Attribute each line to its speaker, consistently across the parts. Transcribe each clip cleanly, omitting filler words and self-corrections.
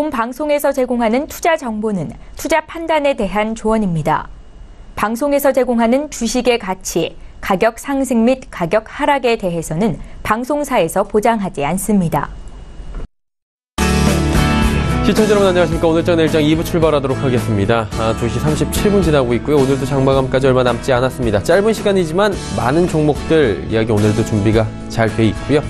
Speaker 1: 본 방송에서 제공하는 투자 정보는 투자 판단에 대한 조언입니다. 방송에서 제공하는 주식의 가치, 가격 상승 및 가격 하락에 대해서는 방송사에서 보장하지 않습니다.
Speaker 2: 시청자 여러분 안녕하십니까. 오늘 전 일정 2부 출발하도록 하겠습니다. 2시 37분 지나고 있고요. 오늘도 장마감까지 얼마 남지 않았습니다. 짧은 시간이지만 많은 종목들 이야기 오늘도 준비가 잘 돼 있고요.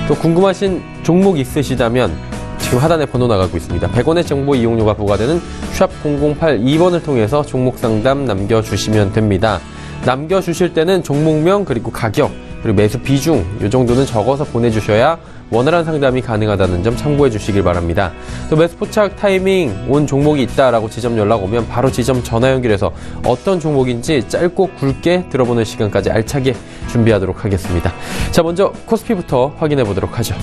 Speaker 2: 또 궁금하신 종목 있으시다면 지금 하단에 번호 나가고 있습니다. 100원의 정보 이용료가 부과되는 샵 0082번을 통해서 종목 상담 남겨주시면 됩니다. 남겨주실 때는 종목명 그리고 가격 그리고 매수 비중 이 정도는 적어서 보내주셔야 원활한 상담이 가능하다는 점 참고해 주시길 바랍니다. 또 매수 포착 타이밍 온 종목이 있다라고 지점 연락 오면 바로 지점 전화 연결해서 어떤 종목인지 짧고 굵게 들어보는 시간까지 알차게 준비하도록 하겠습니다. 자, 먼저 코스피부터 확인해 보도록 하죠.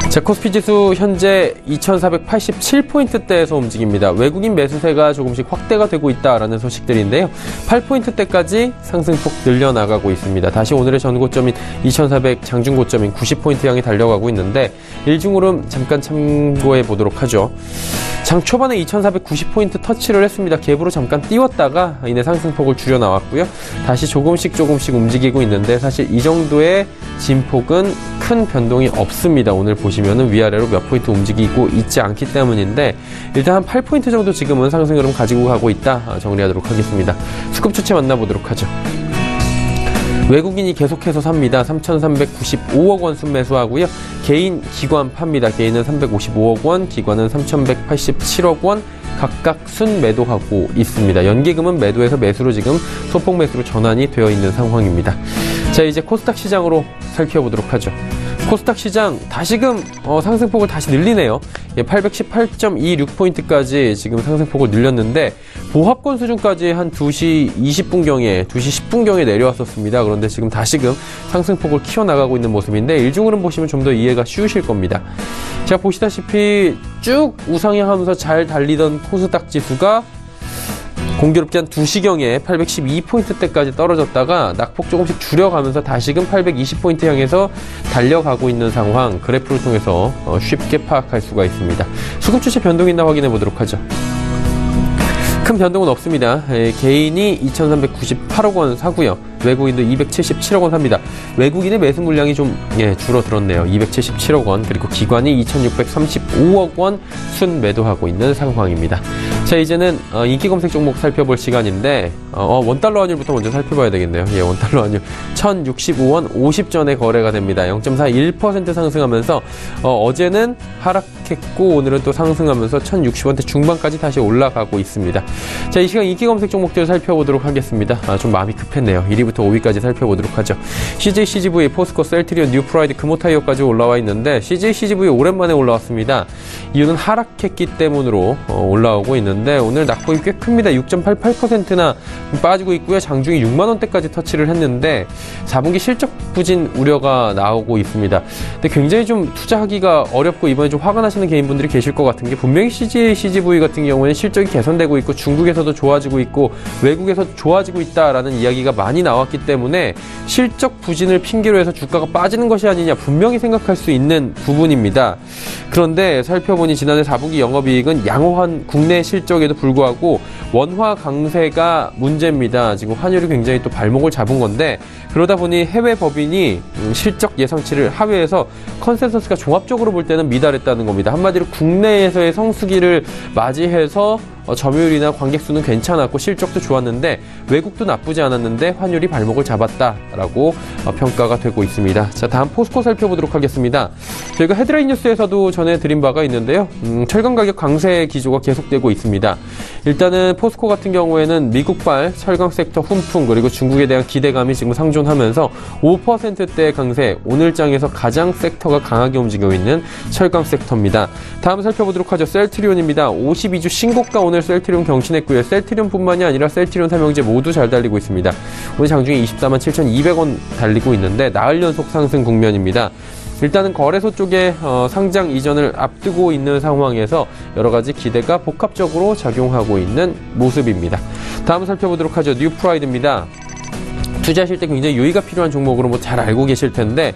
Speaker 2: 자, 코스피 지수 현재 2487포인트대에서 움직입니다. 외국인 매수세가 조금씩 확대가 되고 있다라는 소식들인데요. 8포인트대까지 상승폭 늘려나가고 있습니다. 다시 오늘의 전고점인 2400 장중고점인 90포인트 향해 달려가고 있는데 일중으로 잠깐 참고해 보도록 하죠. 장 초반에 2490포인트 터치를 했습니다. 갭으로 잠깐 띄웠다가 이내 상승폭을 줄여 나왔고요. 다시 조금씩 움직이고 있는데 사실 이 정도의 진폭은 큰 변동이 없습니다. 오늘 보시면은 위아래로 몇 포인트 움직이고 있지 않기 때문인데 일단 한 8포인트 정도 지금은 상승 흐름 가지고 가고 있다 정리하도록 하겠습니다. 수급 추체 만나보도록 하죠. 외국인이 계속해서 삽니다. 3,395억 원 순매수하고요. 개인, 기관 팝니다. 개인은 355억 원, 기관은 3,187억 원 각각 순매도하고 있습니다. 연기금은 매도에서 매수로 지금 소폭 매수로 전환이 되어 있는 상황입니다. 자, 이제 코스닥 시장으로 살펴보도록 하죠. 코스닥 시장 다시금 상승폭을 다시 늘리네요. 818.26포인트까지 지금 상승폭을 늘렸는데 보합권 수준까지 한 2시 20분경에 2시 10분경에 내려왔었습니다. 그런데 지금 다시금 상승폭을 키워나가고 있는 모습인데 일중으로 보시면 좀 더 이해가 쉬우실 겁니다. 자, 보시다시피 쭉 우상향하면서 잘 달리던 코스닥 지수가 공교롭게 한 2시경에 812포인트대까지 떨어졌다가 낙폭 조금씩 줄여가면서 다시금 820포인트 향해서 달려가고 있는 상황 그래프를 통해서 쉽게 파악할 수가 있습니다. 수급 추세 변동이 있나 확인해 보도록 하죠. 큰 변동은 없습니다. 개인이 2,398억 원 사고요. 외국인도 277억 원 삽니다. 외국인의 매수 물량이 좀 줄어들었네요. 277억 원 그리고 기관이 2,635억 원 순매도하고 있는 상황입니다. 자, 이제는 인기 검색 종목 살펴볼 시간인데 원달러 환율부터 먼저 살펴봐야 되겠네요. 원달러 환율 1,065원 50전에 거래가 됩니다. 0.41% 상승하면서 어제는 하락했고 오늘은 또 상승하면서 1,060원대 중반까지 다시 올라가고 있습니다. 자, 이 시간 인기 검색 종목들 살펴보도록 하겠습니다. 좀 마음이 급했네요. 1위부터 5위까지 살펴보도록 하죠. CJ CGV, 포스코, 셀트리온, 뉴프라이드, 금호타이어까지 올라와 있는데 CJ CGV 오랜만에 올라왔습니다. 이유는 하락했기 때문으로 올라오고 있는데 오늘 낙폭이 꽤 큽니다. 6.88%나 빠지고 있고요. 장중이 6만원대까지 터치를 했는데 4분기 실적 부진 우려가 나오고 있습니다. 근데 굉장히 좀 투자하기가 어렵고 이번에 좀 화가 나시는 개인분들이 계실 것 같은 게 분명히 CJ CGV 같은 경우에는 실적이 개선되고 있고 중국에서도 좋아지고 있고 외국에서도 좋아지고 있다라는 이야기가 많이 나왔기 때문에 실적 부진을 핑계로 해서 주가가 빠지는 것이 아니냐 분명히 생각할 수 있는 부분입니다. 그런데 살펴보니 지난해 4분기 영업이익은 양호한 국내 실적에도 불구하고 원화 강세가 문제입니다. 지금 환율이 굉장히 또 발목을 잡은 건데 그러다 보니 해외 법인이 실적 예상치를 하회해서 컨센서스가 종합적으로 볼 때는 미달했다는 겁니다. 한마디로 국내에서의 성수기를 맞이해서 점유율이나 관객 수는 괜찮았고 실적도 좋았는데 외국도 나쁘지 않았는데 환율이 발목을 잡았다라고 평가가 되고 있습니다. 자, 다음 포스코 살펴보도록 하겠습니다. 저희가 헤드라인 뉴스에서도 전해드린 바가 있는데요. 철강 가격 강세 기조가 계속되고 있습니다. 일단은 포스코 같은 경우에는 미국발 철강 섹터 훈풍 그리고 중국에 대한 기대감이 지금 상존하면서 5%대 강세 오늘장에서 가장 섹터가 강하게 움직이고 있는 철강 섹터입니다. 다음 살펴보도록 하죠. 셀트리온입니다. 52주 신고가 오늘 셀트리온 경신했고요. 셀트리온뿐만이 아니라 셀트리온 삼형제 모두 잘 달리고 있습니다. 오늘 장중에 247,200원 달리고 있는데 나흘 연속 상승 국면입니다. 일단은 거래소 쪽에 상장 이전을 앞두고 있는 상황에서 여러 가지 기대가 복합적으로 작용하고 있는 모습입니다. 다음 살펴보도록 하죠. 뉴프라이드입니다. 투자하실 때 굉장히 유의가 필요한 종목으로 잘 알고 계실 텐데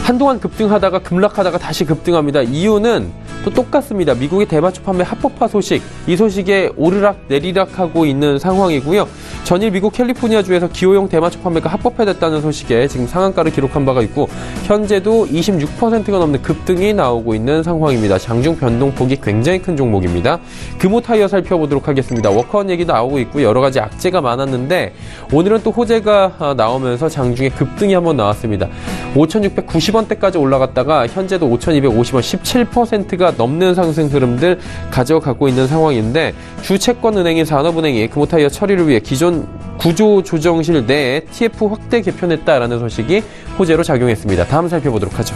Speaker 2: 한동안 급등하다가 급락하다가 다시 급등합니다. 이유는 또 똑같습니다. 미국의 대마초 판매 합법화 소식, 이 소식에 오르락 내리락하고 있는 상황이고요. 전일 미국 캘리포니아주에서 기호용 대마초 판매가 합법화됐다는 소식에 지금 상한가를 기록한 바가 있고 현재도 26%가 넘는 급등이 나오고 있는 상황입니다. 장중 변동폭이 굉장히 큰 종목입니다. 금호 타이어 살펴보도록 하겠습니다. 워커원 얘기도 나오고 있고 여러 가지 악재가 많았는데 오늘은 또 호재가 나오면서 장중에 급등이 한번 나왔습니다. 5,690원대까지 올라갔다가 현재도 5,250원, 17%가 넘는 상승 흐름들 가져가고 있는 상황인데 주채권은행인 산업은행이 금호 타이어 처리를 위해 기존 구조 조정실 내에 TF 확대 개편했다라는 소식이 호재로 작용했습니다. 다음 살펴보도록 하죠.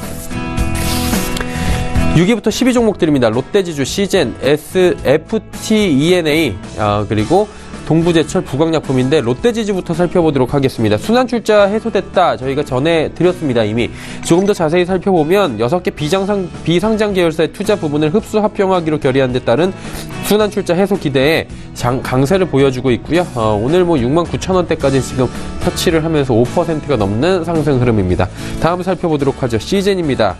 Speaker 2: 6위부터 12 종목들입니다. 롯데지주, 시젠, FT-ENA, 그리고 동부제철, 부강약품인데 롯데지주부터 살펴보도록 하겠습니다. 순환출자 해소됐다. 저희가 전해드렸습니다. 이미. 조금 더 자세히 살펴보면 6개 비상장 계열사의 투자 부분을 흡수 합병하기로 결의한 데 따른 순환출자 해소 기대에 강세를 보여주고 있고요. 오늘 69,000원대까지 지금 터치를 하면서 5%가 넘는 상승 흐름입니다. 다음 살펴보도록 하죠. 시젠입니다.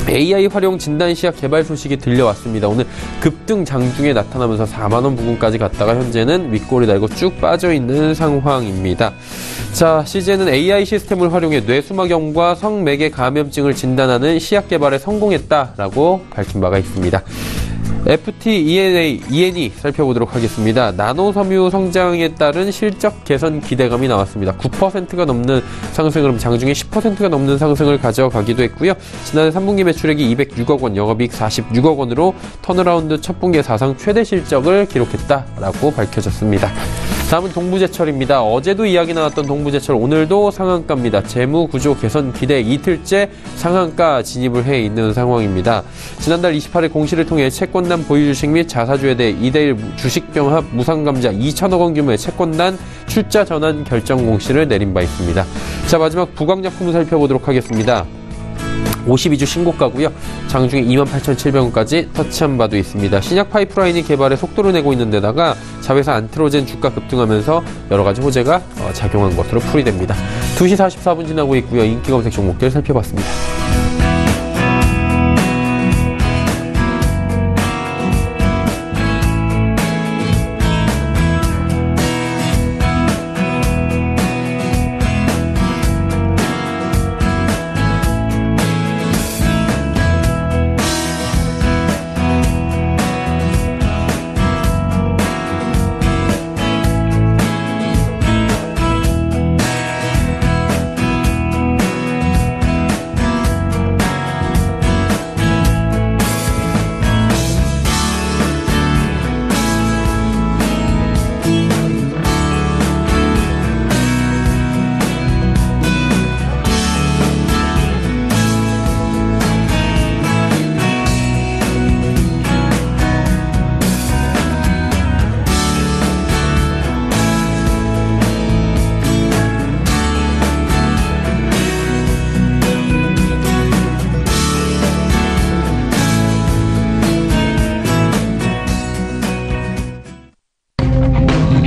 Speaker 2: AI 활용 진단 시약 개발 소식이 들려왔습니다. 오늘 급등 장중에 나타나면서 4만원 부근까지 갔다가 현재는 윗골이 달고 쭉 빠져있는 상황입니다. 자, 시젠은 AI 시스템을 활용해 뇌수막염과 성매개 감염증을 진단하는 시약 개발에 성공했다라고 밝힌 바가 있습니다. FT-ENA 살펴보도록 하겠습니다. 나노섬유 성장에 따른 실적 개선 기대감이 나왔습니다. 9%가 넘는 상승을, 장중에 10%가 넘는 상승을 가져가기도 했고요. 지난해 3분기 매출액이 206억 원, 영업이익 46억 원으로 턴어라운드 첫 분기의 사상 최대 실적을 기록했다라고 밝혀졌습니다. 다음은 동부제철입니다. 어제도 이야기 나왔던 동부제철, 오늘도 상한가입니다. 재무구조 개선 기대 이틀째 상한가 진입을 해 있는 상황입니다. 지난달 28일 공시를 통해 채권단 보유주식 및 자사주에 대해 2대1 주식병합 무상감자 2천억 원 규모의 채권단 출자 전환 결정 공시를 내린 바 있습니다. 자, 마지막 부강약품을 살펴보도록 하겠습니다. 52주 신고가고요. 장중에 28,700원까지 터치한 바도 있습니다. 신약 파이프라인이 개발에 속도를 내고 있는 데다가 자회사 안트로젠 주가 급등하면서 여러 가지 호재가 작용한 것으로 풀이됩니다. 2시 44분 지나고 있고요. 인기 검색 종목들 살펴봤습니다.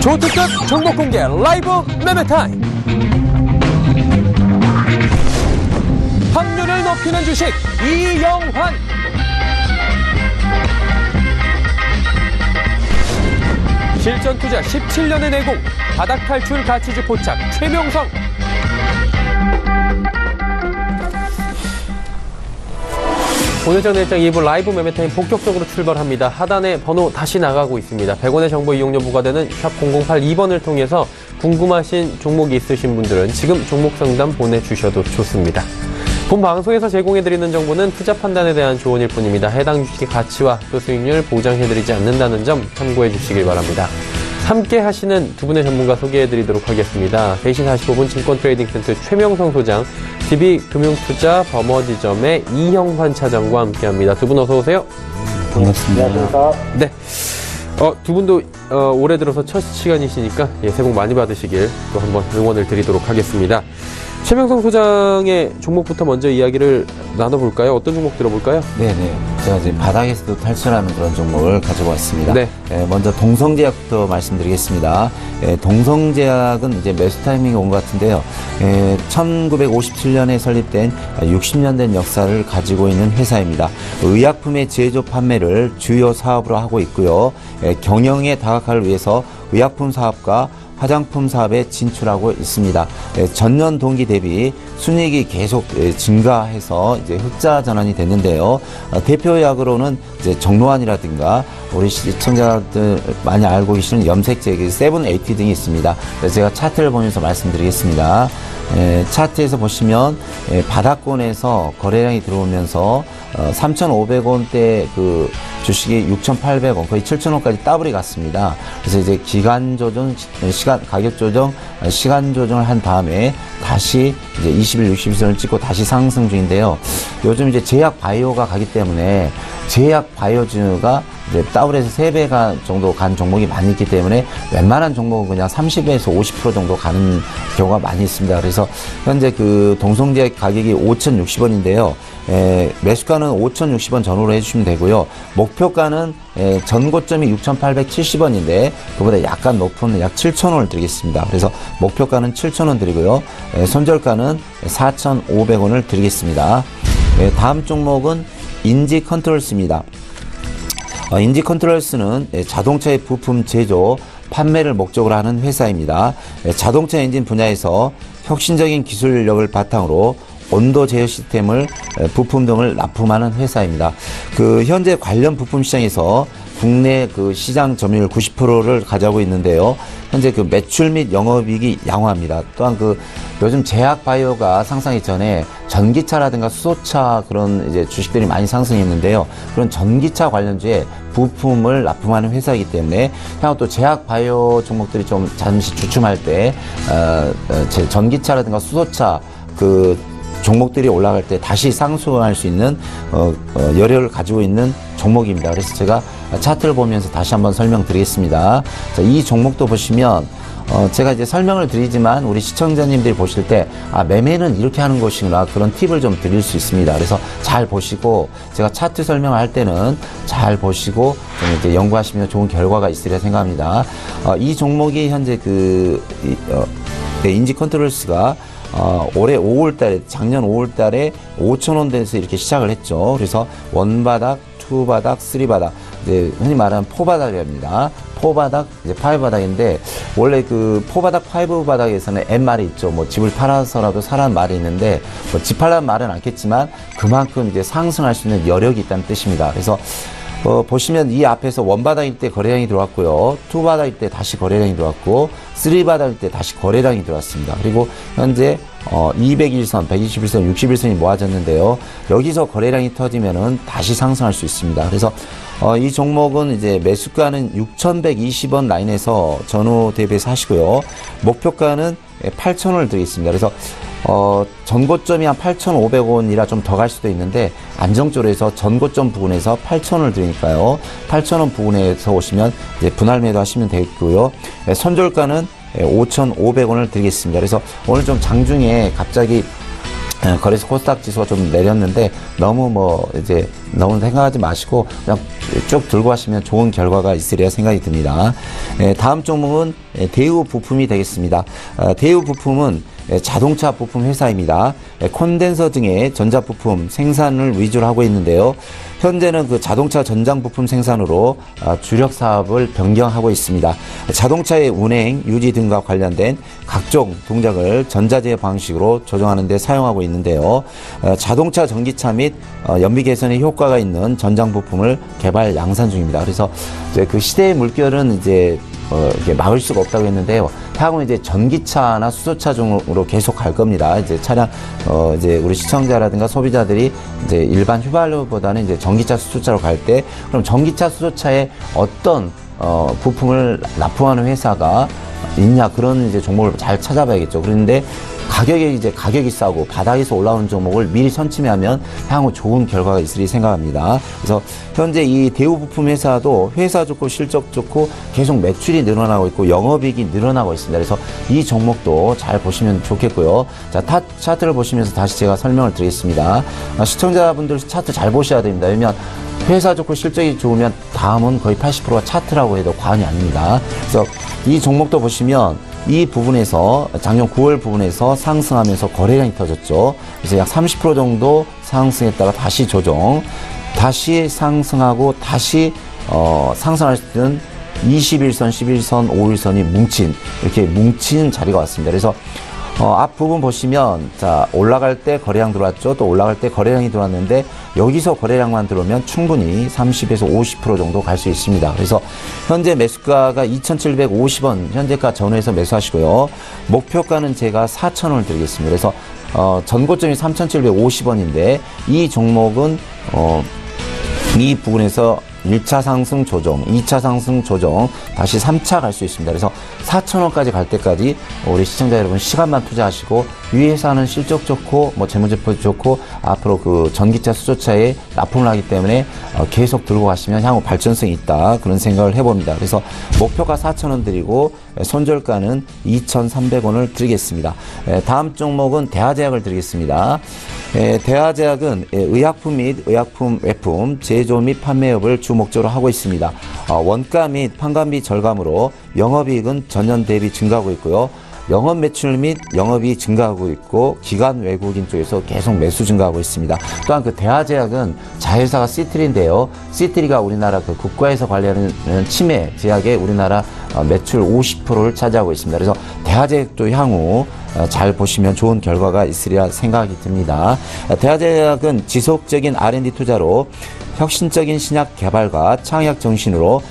Speaker 2: 초특급 종목 공개 라이브 매매타임. 확률을 높이는 주식 이영환. 실전 투자 17년의 내공, 바닥 탈출 가치주 포착 최명성. 오늘 장내장 2부 라이브 매매타임 본격적으로 출발합니다. 하단에 번호 다시 나가고 있습니다. 100원의 정보 이용료 부과되는 샵 0082번을 통해서 궁금하신 종목이 있으신 분들은 지금 종목 상담 보내주셔도 좋습니다. 본 방송에서 제공해드리는 정보는 투자 판단에 대한 조언일 뿐입니다. 해당 주식의 가치와 또 수익률 보장해드리지 않는다는 점 참고해 주시길 바랍니다. 함께 하시는 두 분의 전문가 소개해드리도록 하겠습니다. 3시 45분 증권트레이딩센터 최명성 소장, DB금융투자 버머지점의 이영환 차장과 함께합니다. 두 분 어서 오세요.
Speaker 3: 반갑습니다.
Speaker 2: 네, 두 분도 올해 들어서 첫 시간이시니까 새해 복 많이 받으시길 또 한번 응원을 드리도록 하겠습니다. 최명성 소장의 종목부터 먼저 이야기를 나눠볼까요? 어떤 종목 들어볼까요?
Speaker 3: 네네. 제가 이제 바닥에서도 탈출하는 그런 종목을 가지고 왔습니다.
Speaker 2: 네.
Speaker 3: 먼저 동성제약부터 말씀드리겠습니다. 동성제약은 이제 매수 타이밍이 온 것 같은데요. 1957년에 설립된 60년 된 역사를 가지고 있는 회사입니다. 의약품의 제조 판매를 주요 사업으로 하고 있고요. 경영에 다각화를 위해서 의약품 사업과 화장품 사업에 진출하고 있습니다. 전년 동기 대비 순이익이 계속 증가해서 이제 흑자 전환이 됐는데요. 대표약으로는 이제 정로환이라든가 우리 시청자들 많이 알고 계시는 염색제, 세븐에이티 등이 있습니다. 그래서 제가 차트를 보면서 말씀드리겠습니다. 차트에서 보시면 바닥권에서 거래량이 들어오면서 3,500원대 그 주식이 6,800원, 거의 7,000원까지 더블이 갔습니다. 그래서 이제 기간 조정, 가격 조정, 시간 조정을 한 다음에 다시 이제 20일, 60일선을 찍고 다시 상승 중인데요. 요즘 이제 제약 바이오가 가기 때문에 제약 바이오주가 이제 더블에서 3배가 정도 간 종목이 많이 있기 때문에 웬만한 종목은 그냥 30에서 50% 정도 가는 경우가 많이 있습니다. 그래서 현재 그 동성제약 가격이 5,060원인데요. 매수가는 5,060원 전후로 해주시면 되고요. 목표가는 전고점이 6,870원인데 그보다 약간 높은 약 7,000원을 드리겠습니다. 그래서 목표가는 7,000원 드리고요. 손절가는 4,500원을 드리겠습니다. 다음 종목은 인지컨트롤스입니다. 인지컨트롤스는 자동차의 부품 제조, 판매를 목적으로 하는 회사입니다. 자동차 엔진 분야에서 혁신적인 기술력을 바탕으로 온도 제어 시스템을 부품 등을 납품하는 회사입니다. 그 현재 관련 부품 시장에서 국내 그 시장 점유율 90%를 가져가고 있는데요. 현재 그 매출 및 영업이익이 양호합니다. 또한 그 요즘 제약 바이오가 상승하기 전에 전기차라든가 수소차 그런 이제 주식들이 많이 상승했는데요. 그런 전기차 관련주에 부품을 납품하는 회사이기 때문에 향후 또 제약 바이오 종목들이 좀 잠시 주춤할 때 전기차라든가 수소차 그 종목들이 올라갈 때 다시 상승할 수 있는 여력을 가지고 있는 종목입니다. 그래서 제가 차트를 보면서 다시 한번 설명드리겠습니다. 자, 이 종목도 보시면 제가 이제 설명을 드리지만 우리 시청자님들이 보실 때 매매는 이렇게 하는 것이구나 그런 팁을 좀 드릴 수 있습니다. 그래서 잘 보시고 제가 차트 설명할 때는 잘 보시고 좀 이제 연구하시면 좋은 결과가 있으리라 생각합니다. 이 종목이 현재 인지컨트롤스가 올해 5월달에 작년 5월달에 5,000원대에서 이렇게 시작을 했죠. 그래서 원바닥, 투바닥, 쓰리바닥, 이제 흔히 말하는 포바닥입니다. 포바닥, 이제 파이바닥인데 원래 그 포바닥, 파이브바닥에서는 M말이 있죠. 뭐 집을 팔아서라도 사라는 말이 있는데 뭐 집 팔라는 말은 않겠지만 그만큼 이제 상승할 수 있는 여력이 있다는 뜻입니다. 그래서 보시면 이 앞에서 원바닥일 때 거래량이 들어왔고요. 투바닥일 때 다시 거래량이 들어왔고, 쓰리바닥일 때 다시 거래량이 들어왔습니다. 그리고 현재 200일선, 121선, 60일선이 모아졌는데요. 여기서 거래량이 터지면은 다시 상승할 수 있습니다. 그래서 이 종목은 이제 매수가는 6,120원 라인에서 전후 대비해서 하시고요. 목표가는 8,000원을 드리겠습니다. 그래서 전고점이 한 8,500원이라 좀 더 갈 수도 있는데 안정적으로 해서 전고점 부근에서 8,000원을 드리니까요. 8,000원 부근에서 오시면 이제 분할 매도 하시면 되겠고요. 손절가는 5,500원을 드리겠습니다. 그래서 오늘 좀 장중에 갑자기 거래소 코스닥 지수가 좀 내렸는데 너무 너무 생각하지 마시고 그냥 쭉 들고 하시면 좋은 결과가 있으리라 생각이 듭니다. 다음 종목은 대우 부품이 되겠습니다. 대우 부품은 자동차 부품 회사입니다. 콘덴서 등의 전자부품 생산을 위주로 하고 있는데요. 현재는 그 자동차 전장 부품 생산으로 주력 사업을 변경하고 있습니다. 자동차의 운행, 유지 등과 관련된 각종 동작을 전자제어 방식으로 조정하는 데 사용하고 있는데요. 자동차 전기차 및 연비 개선에 효과가 있는 전장 부품을 개발 양산 중입니다. 그래서 이제 그 시대의 물결은 이제 이게 막을 수가 없다고 했는데요. 향후는 이제 전기차나 수소차 중으로 계속 갈 겁니다. 이제 차량, 이제 우리 시청자라든가 소비자들이 이제 일반 휘발유보다는 이제 전기차, 수소차로 갈 때, 그럼 전기차, 수소차에 어떤, 부품을 납품하는 회사가 있냐, 그런 이제 종목을 잘 찾아봐야겠죠. 그런데 가격이 싸고 바닥에서 올라오는 종목을 미리 선침하면 향후 좋은 결과가 있으리 생각합니다. 그래서 현재 이 대우부품 회사도 회사 좋고 실적 좋고 계속 매출이 늘어나고 있고 영업이익이 늘어나고 있습니다. 그래서 이 종목도 잘 보시면 좋겠고요. 자, 차트를 보시면서 다시 제가 설명을 드리겠습니다. 시청자분들 차트 잘 보셔야 됩니다. 왜냐면 회사 좋고 실적이 좋으면 다음은 거의 80%가 차트라고 해도 과언이 아닙니다. 그래서 이 종목도 보시면 이 부분에서 작년 9월 부분에서 상승하면서 거래량이 터졌죠. 그래서 약 30% 정도 상승했다가 다시 조정, 다시 상승하고 다시 상승할 때는 21선, 11선, 5일선이 이렇게 뭉친 자리가 왔습니다. 그래서 앞부분 보시면, 자, 올라갈 때 거래량 들어왔죠. 또 올라갈 때 거래량이 들어왔는데, 여기서 거래량만 들어오면 충분히 30에서 50% 정도 갈 수 있습니다. 그래서 현재 매수가가 2,750원, 현재가 전후에서 매수하시고요. 목표가는 제가 4,000원을 드리겠습니다. 그래서, 전고점이 3,750원인데, 이 종목은, 이 부분에서 1차 상승 조정, 2차 상승 조정, 다시 3차 갈 수 있습니다. 그래서 4,000원까지 갈 때까지 우리 시청자 여러분 시간만 투자하시고, 이 회사는 실적 좋고 재무제표 좋고 앞으로 그 전기차 수소차에 납품을 하기 때문에 계속 들고 가시면 향후 발전성이 있다, 그런 생각을 해봅니다. 그래서 목표가 4,000원 드리고 손절가는 2,300원을 드리겠습니다. 다음 종목은 대하제약을 드리겠습니다. 대하제약은 의약품 및 의약품 외품 제조 및 판매업을 주 목적으로 하고 있습니다. 원가 및 판관비 절감으로 영업이익은 전년 대비 증가하고 있고요. 영업 매출 및 영업이익 증가하고 있고, 기관 외국인 쪽에서 계속 매수 증가하고 있습니다. 또한 그 대하제약은 자회사가 시트리인데요. 시트리가 우리나라 그 국가에서 관리하는 치매 제약에 우리나라 매출 50%를 차지하고 있습니다. 그래서 대하제약도 향후 잘 보시면 좋은 결과가 있으리라 생각이 듭니다. 대하제약은 지속적인 R&D 투자로 혁신적인 신약 개발과 창의학 정신으로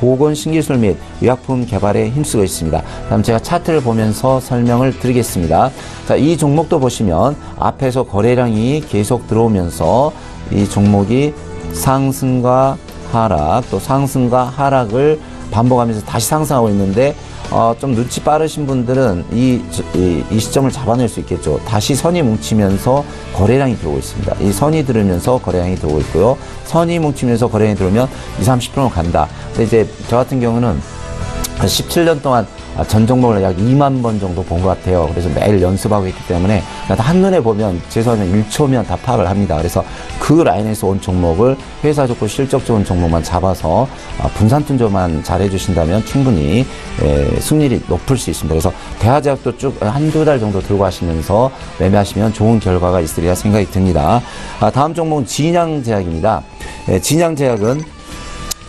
Speaker 3: 보건 신기술 및 의약품 개발에 힘쓰고 있습니다. 다음 제가 차트를 보면서 설명을 드리겠습니다. 자, 이 종목도 보시면 앞에서 거래량이 계속 들어오면서 이 종목이 상승과 하락, 또 상승과 하락을 반복하면서 다시 상승하고 있는데, 좀 눈치 빠르신 분들은 이 시점을 잡아낼 수 있겠죠. 다시 선이 뭉치면서 거래량이 들어오고 있습니다. 이 선이 들으면서 거래량이 들어오고 있고요. 선이 뭉치면서 거래량이 들어오면 20-30%는 간다. 근데 이제 저 같은 경우는 17년 동안 전 종목을 약 2만 번 정도 본 것 같아요. 그래서 매일 연습하고 있기 때문에 한눈에 보면 최소한 1초면 다 파악을 합니다. 그래서 그 라인에서 온 종목을 회사 좋고 실적 좋은 종목만 잡아서 분산 투자만 잘 해주신다면 충분히 승률이 높을 수 있습니다. 그래서 대하제약도 쭉 한두 달 정도 들고 하시면서 매매하시면 좋은 결과가 있으리라 생각이 듭니다. 다음 종목은 진양제약입니다. 진양제약은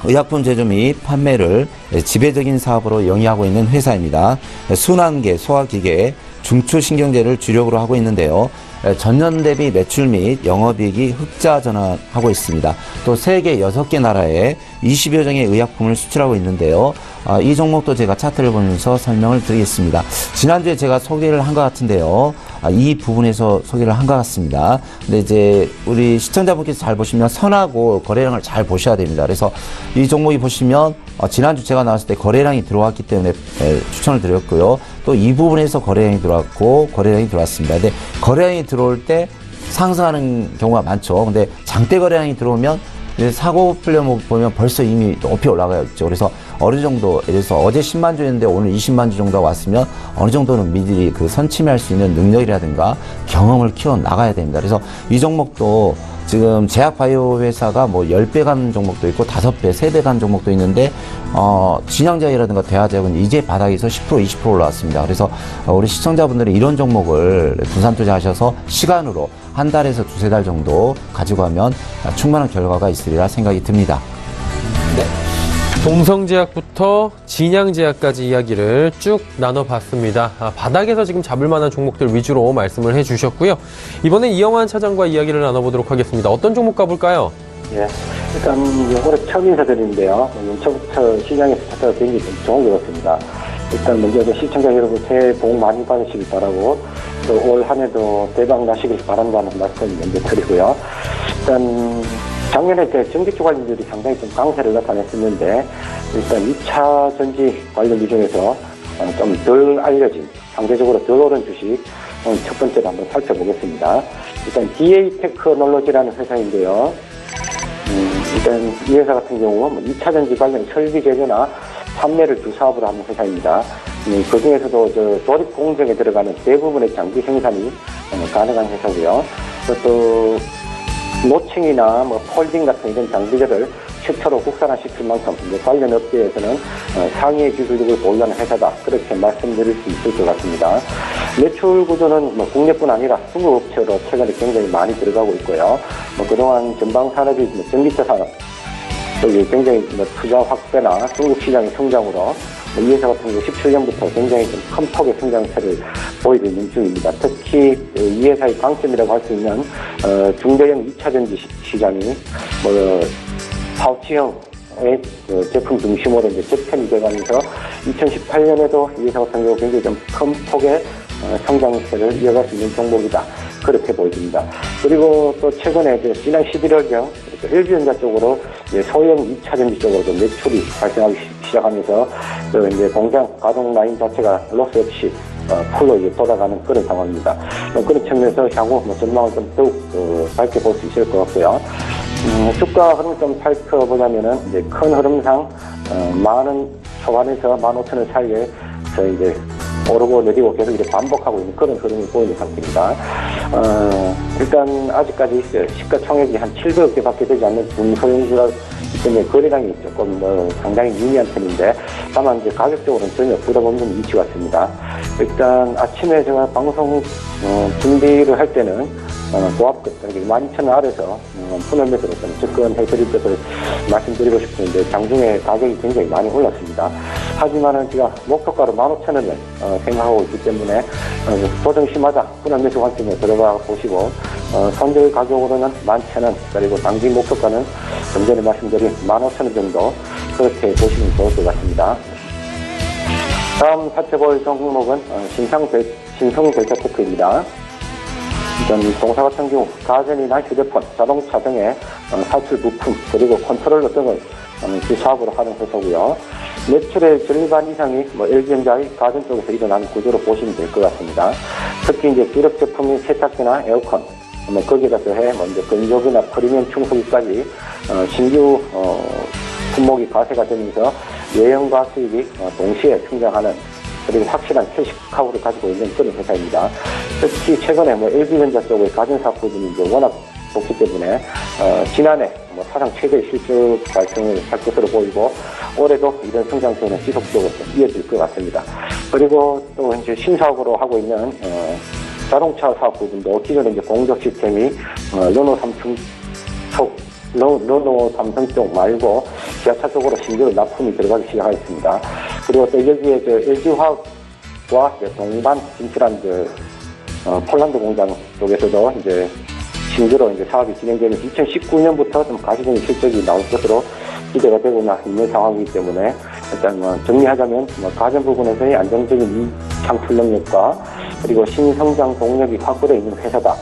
Speaker 3: 의약품 제조 및 판매를 지배적인 사업으로 영위하고 있는 회사입니다. 순환계, 소화기계, 중추신경제를 주력으로 하고 있는데요. 전년 대비 매출 및 영업이익이 흑자 전환하고 있습니다. 또 세계 6개 나라에 20여 종의 의약품을 수출하고 있는데요. 이 종목도 제가 차트를 보면서 설명을 드리겠습니다. 지난주에 제가 소개를 한 것 같은데요. 이 부분에서 소개를 한 것 같습니다. 근데 이제 우리 시청자분께서 잘 보시면 선하고 거래량을 잘 보셔야 됩니다. 그래서 이 종목이 보시면 지난주 제가 나왔을 때 거래량이 들어왔기 때문에 추천을 드렸고요. 또 이 부분에서 거래량이 들어왔고 거래량이 들어왔습니다. 근데 거래량이 들어올 때 상승하는 경우가 많죠. 근데 장대 거래량이 들어오면 사고 풀려 보면 벌써 이미 높이 올라가 있죠. 그래서 어느 정도, 예를 들어서 어제 10만 주였는데 오늘 20만 주 정도가 왔으면 어느 정도는 미리 그 선침할 수 있는 능력이라든가 경험을 키워 나가야 됩니다. 그래서 이 종목도 지금 제약바이오 회사가 10배 간 종목도 있고 5배, 3배 간 종목도 있는데, 진양제약이라든가 대하제약은 이제 바닥에서 10%, 20% 올라왔습니다. 그래서 우리 시청자분들이 이런 종목을 분산 투자하셔서 시간으로 한 달에서 두세 달 정도 가지고 가면 충분한 결과가 있으리라 생각이 듭니다.
Speaker 2: 네. 동성제약부터 진양제약까지 이야기를 쭉 나눠봤습니다. 바닥에서 지금 잡을 만한 종목들 위주로 말씀을 해주셨고요. 이번에 이영환 차장과 이야기를 나눠보도록 하겠습니다. 어떤 종목 가볼까요?
Speaker 4: 예, 일단 올해 처음 인사드리는데요. 연초부터 시장에서 찾아가 굉장히 좋은 것 같습니다. 일단 먼저 시청자 여러분 새해 복 많이 받으시길 바라고, 또 올 한 해도 대박 나시길 바란다는 말씀 먼저 드리고요. 일단 작년에 전기주 관련들이 상당히 좀 강세를 나타냈었는데, 일단 2차 전지 관련 비중에서 좀 덜 알려진, 상대적으로 덜 오른 주식 오늘 첫 번째로 한번 살펴보겠습니다. 일단 DA 테크놀로지라는 회사인데요. 일단 이 회사 같은 경우 2차전지 관련 설비 제조나 판매를 주 사업으로 하는 회사입니다. 그 중에서도 조립 공정에 들어가는 대부분의 장비 생산이 가능한 회사고요. 또 노칭이나 폴딩 같은 이런 장비들을 최초로 국산화시킬 만큼 관련 업계에서는 상위의 기술력을 보유하는 회사다. 그렇게 말씀드릴 수 있을 것 같습니다. 매출 구조는 국내뿐 아니라 중국 업체로 최근에 굉장히 많이 들어가고 있고요. 그동안 전방 산업이 전기차 산업, 여기 굉장히 투자 확대나 중국 시장의 성장으로 이 회사 같은 경우 17년부터 굉장히 좀 큰 폭의 성장세를 보이고 있는 중입니다. 특히 이 회사의 강점이라고 할 수 있는 중대형 2차전지 시장이 파우치형의 제품 중심으로 이제 재편이 돼가면서 2018년에도 이 회사 같은 경우 굉장히 좀 큰 폭의 성장세를 이어갈 수 있는 종목이다. 그렇게 보여집니다. 그리고 또 최근에 지난 11월경 LG전자 쪽으로 소형 2차전지 쪽으로 매출이 발생하기 시작하면서 이제 공장 가동 라인 자체가 로스 없이 풀로 이제 돌아가는 그런 상황입니다. 그런 측면에서 향후 전망을 좀 더욱 밝게 볼 수 있을 것 같고요. 주가 흐름 좀 살펴보자면은 이제 큰 흐름상 10,000원 초반에서 15,000원 사이에 이제 오르고 내리고 계속 이렇게 반복하고 있는 그런 흐름이 보이는 상태입니다. 일단 아직까지 시가총액이 한 700억 개밖에 되지 않는 중소형주라 때문에 거래량이 조금 상당히 미미한 편인데, 다만 이제 가격적으로는 전혀 부담 없는 위치 같습니다. 일단 아침에 제가 방송 준비를 할 때는 고압급 12,000원 아래서 분할 매수로 접근해드릴 것을 말씀드리고 싶은데 장중에 가격이 굉장히 많이 올랐습니다. 하지만은 제가 목표가로 15,000원을 생각하고 있기 때문에 조정 심하다 분할 매수 관점에 들어가 보시고 선절 가격으로는 11,000원, 그리고 단기 목표가는 좀 전에 말씀드린 15,000원 정도 그렇게 보시면 좋을 것 같습니다. 다음 살펴볼 종목은 신성델타테크입니다. 일단 동사 같은 경우 가전이나 휴대폰, 자동차 등의 사출 부품 그리고 컨트롤러 등을 사업으로 하는 회사고요. 매출의 절반 이상이 LG전자의 가전 쪽에서 일어나는 구조로 보시면 될 것 같습니다. 특히 이제 주력 제품인 세탁기나 에어컨, 거기에다 더해 이제 건조기나 프리미엄 충수기까지 신규 품목이 가세가 되면서 외형과 수익이 동시에 성장하는, 그리고 확실한 캐시카우를 가지고 있는 그런 회사입니다. 특히 최근에 LG전자 쪽의 가전사업 부분이 이제 워낙 좋기 때문에 지난해 사상 최대의 실적 발생을 할 것으로 보이고 올해도 이런 성장세는 지속적으로 이어질 것 같습니다. 그리고 또 이제 신사업으로 하고 있는 자동차 사업 부분도 기존에 이제 공적 시스템이 르노 삼성 쪽 말고 기아차 쪽으로 신규로 납품이 들어가기 시작하였습니다. 그리고 또 여기에 LG화학과 동반 진출한 폴란드 공장 쪽에서도 이제 신규로 이제 사업이 진행되는 2019년부터 좀 가시적인 실적이 나올 것으로 기대가 되고 있는 상황이기 때문에 일단 정리하자면 가전 부분에서의 안정적인 창출 능력과 그리고 신성장 동력이 확보되어 있는 회사다.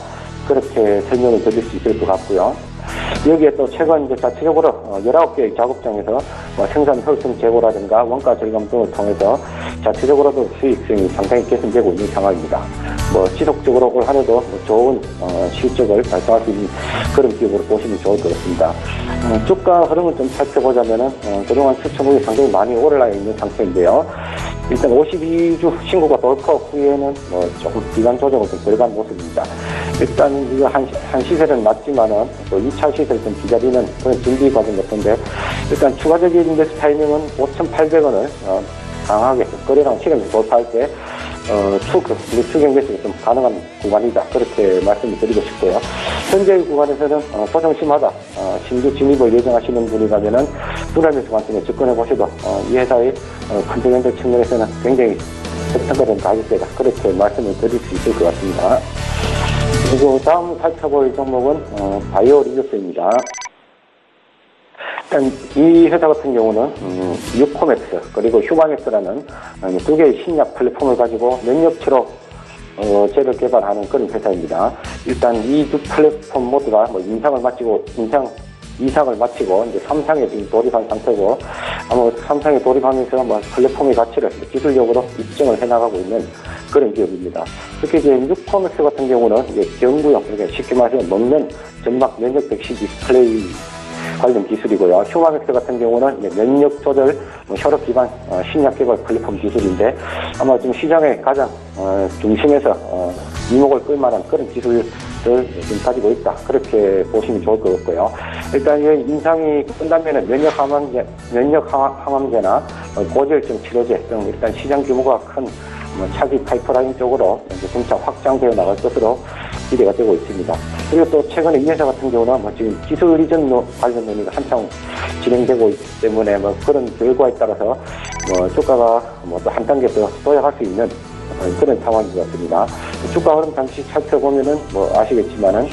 Speaker 4: 그렇게 설명을 드릴 수 있을 것 같고요. 여기에 또 최근 이제 자체적으로 19개의 작업장에서 생산 효율성 제고라든가 원가 절감 등을 통해서 자체적으로도 수익성이 상당히 개선되고 있는 상황입니다. 지속적으로 올 한 해도 좋은 실적을 발생할 수 있는 그런 기업으로 보시면 좋을 것 같습니다. 주가 흐름을 좀 살펴보자면은 그동안 추천물이 상당히 많이 올라 있는 상태인데요. 일단 52주 신고가 돌파 후에는 조금 기간 조정을 좀 들어간 모습입니다. 일단 이거 한 시세는 낮지만은 또 2차 시세를 좀 기다리는 그런 준비 과정 같은데, 일단 추가적인 매수 타이밍은 5,800원을 강하게 거래량 시간을 돌파할 때 추경 매수가 좀 가능한 구간이다. 그렇게 말씀을 드리고 싶고요. 현재 구간에서는 조정 심하다. 신규 진입을 예정하시는 분이라면은 분할 매수 관점에 접근해 보셔도 이 회사의 펀더멘털 측면에서는 굉장히 적당한 가격대다. 그렇게 말씀을 드릴 수 있을 것 같습니다. 그리고 다음 살펴볼 종목은 바이오 리조스입니다. 일단 이 회사 같은 경우는 유코맥스 그리고 휴마맥스라는 두 개의 신약 플랫폼을 가지고 면역치료 제를 개발하는 그런 회사입니다. 일단 이 두 플랫폼 모두가 임상을 마치고 임상 2상을 마치고 이제 3상에 지금 돌입한 상태고, 아마 3상에 돌입하면서 뭐 플랫폼의 가치를 기술력으로 입증을 해나가고 있는 그런 기업입니다. 특히 이제 뉴코맥스 같은 경우는 이제 경구용, 그러니까 쉽게 말해서 먹는 점막 면역 백신 디스플레이 관련 기술이고요. 휴마맥스 같은 경우는 면역 조절 혈압 기반 신약 개발 플랫폼 기술인데, 아마 지금 시장의 가장 중심에서 이목을 끌만한 그런 기술을 지금 가지고 있다, 그렇게 보시면 좋을 것 같고요. 일단 이 임상이 끝나면은 면역 항암제나 고지혈증 치료제 등 일단 시장 규모가 큰 차기 파이프라인 쪽으로 이제 점차 확장되어 나갈 것으로 기대가 되고 있습니다. 그리고 또 최근에 이 회사 같은 경우는 지금 기술 이전 관련 논의가 한창 진행되고 있기 때문에 그런 결과에 따라서 주가가 또 한 단계 더 도약할 수 있는 그런 상황인 것 같습니다. 주가 흐름 잠시 살펴보면은 아시겠지만은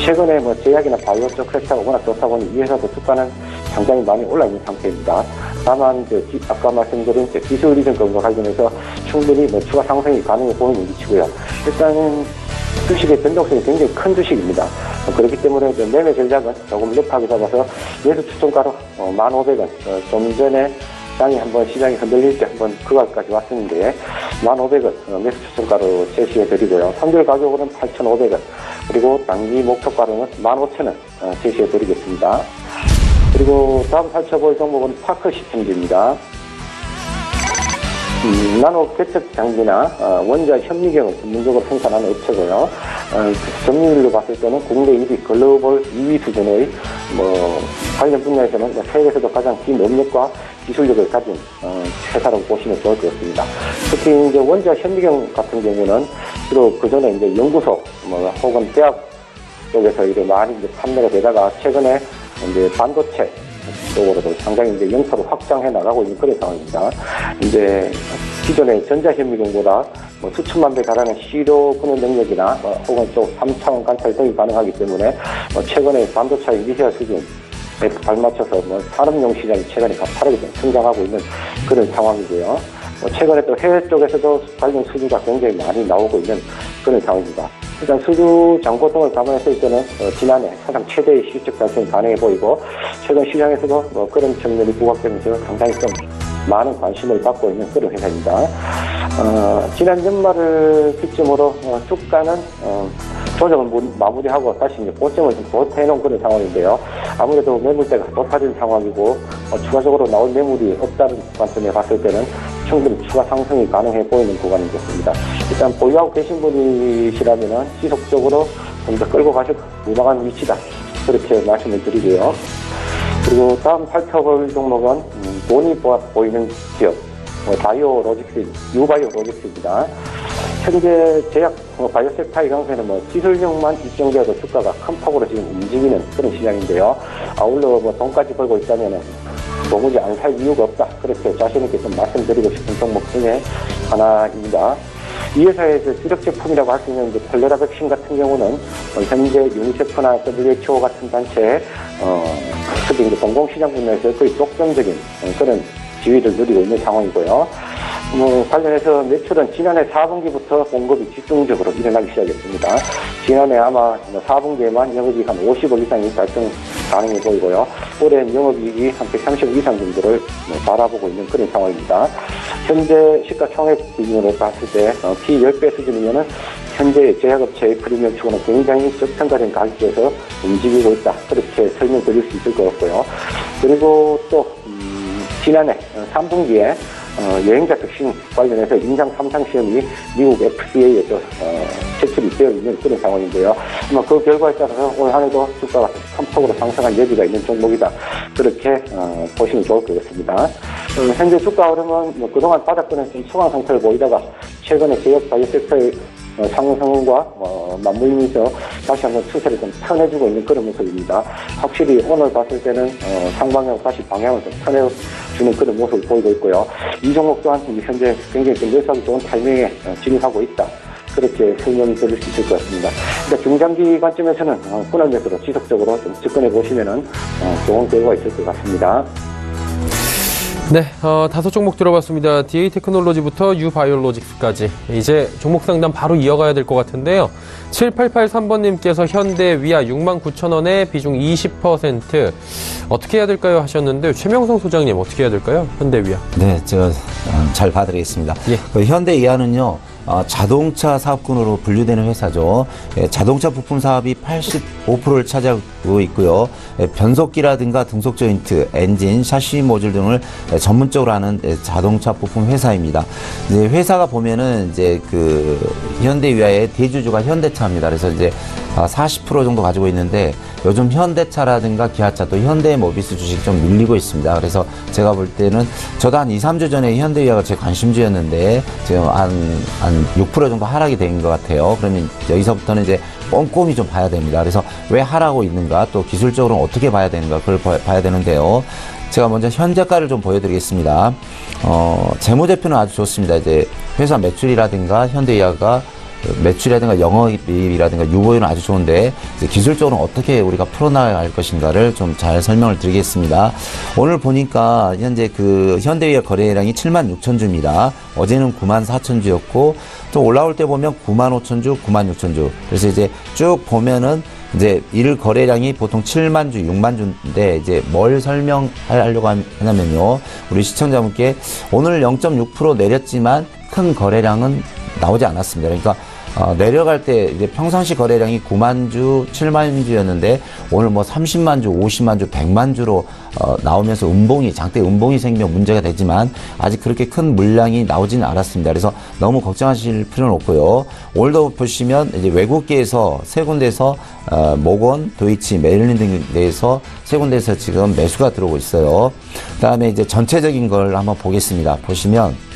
Speaker 4: 최근에 제약이나 바이오 쪽 회사가 워낙 좋다 보니 이 회사도 주가는 상당히 많이 올라 있는 상태입니다. 다만 아까 말씀드린 기술 이전 건과 관련해서 충분히 추가 상승이 가능해 보이는 위치고요. 일단은 주식의 변동성이 굉장히 큰 주식입니다. 그렇기 때문에 매매 전략은 조금 높게 잡아서 매수 추천가로 1,500원, 좀 전에 시장이 한번 시장이 흔들릴 때 한번 그 가격까지 왔었는데 1,500원 매수 추천가로 제시해 드리고요. 선별 가격으로는 8,500원, 그리고 단기 목표가로는 15,000원 제시해 드리겠습니다. 그리고 다음 살펴볼 종목은 파크시스템즈입니다. 나노 개척 장비나 원자 현미경을 전문적으로 생산하는 업체고요. 점유율로 봤을 때는 국내 1위, 글로벌 2위 수준의 관련 분야에서는 세계에서도 가장 긴 업력과 기술력을 가진 회사라고 보시면 좋을 것 같습니다. 특히 이제 원자 현미경 같은 경우는 주로 그 전에 이제 연구소 혹은 대학 쪽에서 이제 많이 이제 판매가 되다가 최근에 이제 반도체 쪽으로도 상당히 이제 영토를 확장해 나가고 있는 그런 상황입니다. 이제 기존의 전자현미경보다 수천만 배 달하는 시료 근원 능력이나 혹은 또 3차원 관찰 등이 가능하기 때문에 최근에 반도체의 미세화 수준에 발맞춰서 산업용 시장이 최근에 가파르게 성장하고 있는 그런 상황이고요. 최근에 또 해외 쪽에서도 관련 수주가 굉장히 많이 나오고 있는 그런 상황입니다. 일단 수주 잔고 등을 감안했을 때는 지난해 사상 최대의 실적 달성이 가능해 보이고, 최근 시장에서도 그런 측면이 부각되면서 상당히 좀 많은 관심을 받고 있는 그런 회사입니다. 지난 연말을 기점으로 주가는 조정을 마무리하고 다시 이제 고점을 좀 보태놓은 그런 상황인데요. 아무래도 매물대가 높아진 상황이고 추가적으로 나올 매물이 없다는 관점에 봤을 때는 충분히 추가 상승이 가능해 보이는 구간인 것 같습니다. 일단 보유하고 계신 분이시라면 지속적으로 좀 더 끌고 가실 무방한 위치다, 그렇게 말씀을 드리고요. 그리고 다음 살펴볼 종목은 돈이 보이는 기업, 바이오로직스, 유바이오로직스입니다. 현재 제약 바이오 섹터의 경우에는 기술력만 입증되어도 주가가 큰 폭으로 지금 움직이는 그런 시장인데요. 아울러 돈까지 벌고 있다면 도무지 안 살 이유가 없다, 그렇게 자신있게 좀 말씀드리고 싶은 종목 중에 하나입니다. 이 회사의 주력 제품이라고 할 수 있는 콜레라 백신 같은 경우는 현재 유니세프나 WHO 같은 단체 특히 공공시장 분야에서 거의 독점적인 그런 지위를 누리고 있는 상황이고요. 관련해서 매출은 지난해 4분기부터 공급이 집중적으로 일어나기 시작했습니다. 지난해 아마 4분기에만 영업이익 한 50억 이상이 달성 가능해 보이고요. 올해는 영업이익이 한 130억 이상 정도를 바라보고 있는 그런 상황입니다. 현재 시가총액 기준으로 봤을 때 P 10배 수준이면은 현재 제약업체의 프리미엄 추구는 굉장히 저평가된 가격에서 움직이고 있다, 그렇게 설명드릴 수 있을 것 같고요. 그리고 또 지난해 3분기에 여행자 백신 관련해서 임상 3상 시험이 미국 FDA에서 제출이 되어 있는 그런 상황인데요. 그 결과에 따라서 올 한 해도 주가가 큰 폭으로 상승할 여지가 있는 종목이다, 그렇게 보시면 좋을 것 같습니다. 현재 주가 흐름은 그동안 바닥권에 좀 소강 상태를 보이다가 최근에 제약 바이오 섹터의 상승과 맞물리면서 다시 한번 추세를 좀 편해주고 있는 그런 모습입니다. 확실히 오늘 봤을 때는 상방향 다시 방향을 좀 편해주는 그런 모습을 보이고 있고요. 이 종목 또한 현재 굉장히 좀 매수하기 좋은 타이밍에 진입하고 있다, 그렇게 설명드릴 수 있을 것 같습니다. 그러니까 중장기 관점에서는 분할 매수로 지속적으로 좀 접근해 보시면은 좋은 결과가 있을 것 같습니다.
Speaker 2: 네, 5종목 들어봤습니다. DA 테크놀로지부터 유바이올로직스까지. 이제 종목 상담 바로 이어가야 될 것 같은데요. 7883번님께서 현대위아 69,000원에 비중 20% 어떻게 해야 될까요? 하셨는데 최명성 소장님 어떻게 해야 될까요? 현대위아.
Speaker 3: 네, 제가 잘 봐드리겠습니다.
Speaker 2: 예.
Speaker 3: 그 현대위아는요. 자동차 사업군으로 분류되는 회사죠. 자동차 부품 사업이 85%를 차지하고 있고요. 변속기라든가 등속 조인트, 엔진, 샤시 모듈 등을 전문적으로 하는 자동차 부품 회사입니다. 이제 회사가 보면은 이제 그 현대위아의 대주주가 현대차입니다. 그래서 이제 40% 정도 가지고 있는데 요즘 현대차라든가 기아차 또 현대모비스 주식이 좀 밀리고 있습니다. 그래서 제가 볼 때는 저도 한 2, 3주 전에 현대위아가 제 관심주였는데 지금 한 6% 정도 하락이 된 것 같아요. 그러면 여기서부터는 이제 꼼꼼히 좀 봐야 됩니다. 그래서 왜 하락하고 있는가 또 기술적으로 어떻게 봐야 되는가 그걸 봐야 되는데요. 제가 먼저 현재가를 좀 보여드리겠습니다. 재무제표는 아주 좋습니다. 이제 회사 매출이라든가 현대위아가 매출이라든가 영업이익이라든가 유보율은 아주 좋은데 이제 기술적으로 어떻게 우리가 풀어나갈 것인가를 좀 잘 설명을 드리겠습니다. 오늘 보니까 현재 그 현대위아 거래량이 76,000주입니다. 어제는 94,000주였고 또 올라올 때 보면 95,000주, 96,000주. 그래서 이제 쭉 보면은 이제 일 거래량이 보통 7만 주, 6만 주인데 이제 뭘 설명하려고 하냐면요. 우리 시청자분께 오늘 0.6% 내렸지만 큰 거래량은 나오지 않았습니다. 그러니까 내려갈 때 이제 평상시 거래량이 9만 주, 7만 주였는데 오늘 뭐 30만 주, 50만 주, 100만 주로 나오면서 장대 음봉이 생기면 문제가 되지만 아직 그렇게 큰 물량이 나오지는 않았습니다. 그래서 너무 걱정하실 필요는 없고요. 오늘도 보시면 이제 외국계에서 세 군데에서 모건, 도이치, 메릴린 등에서 세 군데에서 지금 매수가 들어오고 있어요. 그다음에 이제 전체적인 걸 한번 보겠습니다. 보시면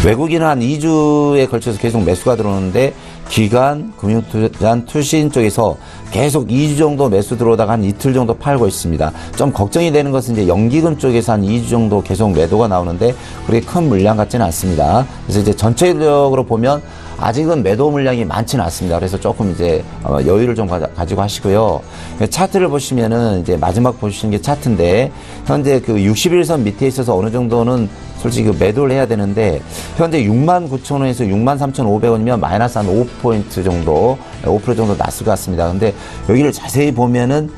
Speaker 3: 외국인은 한 2주에 걸쳐서 계속 매수가 들어오는데 기관, 금융투자, 투신 쪽에서 계속 2주 정도 매수 들어오다가 한 이틀 정도 팔고 있습니다. 좀 걱정이 되는 것은 이제 연기금 쪽에서 한 2주 정도 계속 매도가 나오는데 그렇게 큰 물량 같지는 않습니다. 그래서 이제 전체적으로 보면 아직은 매도 물량이 많지는 않습니다. 그래서 조금 이제 여유를 좀 가지고 하시고요. 차트를 보시면은 이제 마지막 보시는 게 차트인데 현재 그 61선 밑에 있어서 어느 정도는 솔직히 그 매도를 해야 되는데 현재 69,000원에서 63,500원이면 마이너스 한 5% 정도, 5% 정도 났을 것 같습니다. 근데 여기를 자세히 보면은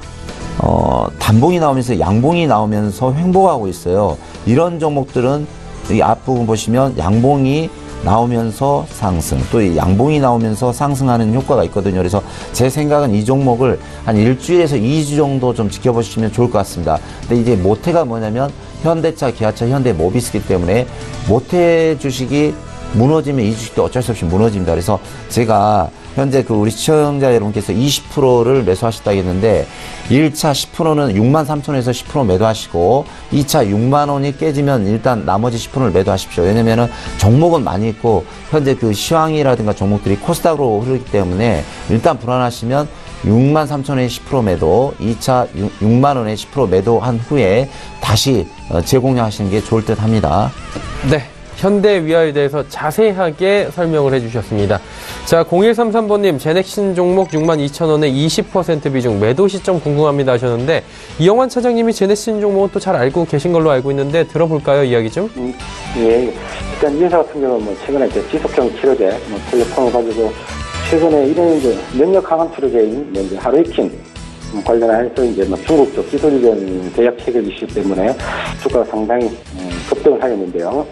Speaker 3: 단봉이 나오면서 양봉이 나오면서 횡보하고 있어요. 이런 종목들은 이 앞부분 보시면 양봉이 나오면서 상승, 또 이 양봉이 나오면서 상승하는 효과가 있거든요. 그래서 제 생각은 이 종목을 한 일주일에서 2주 정도 좀 지켜보시면 좋을 것 같습니다. 근데 이제 모태가 뭐냐면 현대차, 기아차, 현대모비스기 때문에 모태 주식이 무너지면 이 주식도 어쩔 수 없이 무너집니다. 그래서 제가 현재 그 우리 시청자 여러분께서 20%를 매수하셨다고 했는데 1차 10%는 63,000원에서 10% 매도하시고 2차 6만원이 깨지면 일단 나머지 10%를 매도하십시오. 왜냐면은 종목은 많이 있고 현재 그 시황이라든가 종목들이 코스닥으로 흐르기 때문에 일단 불안하시면 63,000원에 10% 매도, 2차 6만원에 10% 매도한 후에 다시 재공략하시는 게 좋을 듯 합니다.
Speaker 2: 네. 현대위아에 대해서 자세하게 설명을 해주셨습니다. 자, 0133번님, 제넥신 종목 62,000원에 20% 비중, 매도 시점 궁금합니다 하셨는데, 이영환 차장님이 제넥신 종목은 또 잘 알고 계신 걸로 알고 있는데, 들어볼까요, 이야기 좀?
Speaker 4: 예. 일단 이 회사 같은 경우는 뭐 최근에 이제 지속형 치료제, 텔레폰을 가지고, 최근에 이런 이제 면역 강화 치료제인 이제 하루이킨 관련해서 이제 중국 쪽 기술 이전 제약 체결 이슈 때문에 주가가 상당히 급등을 하였는데요.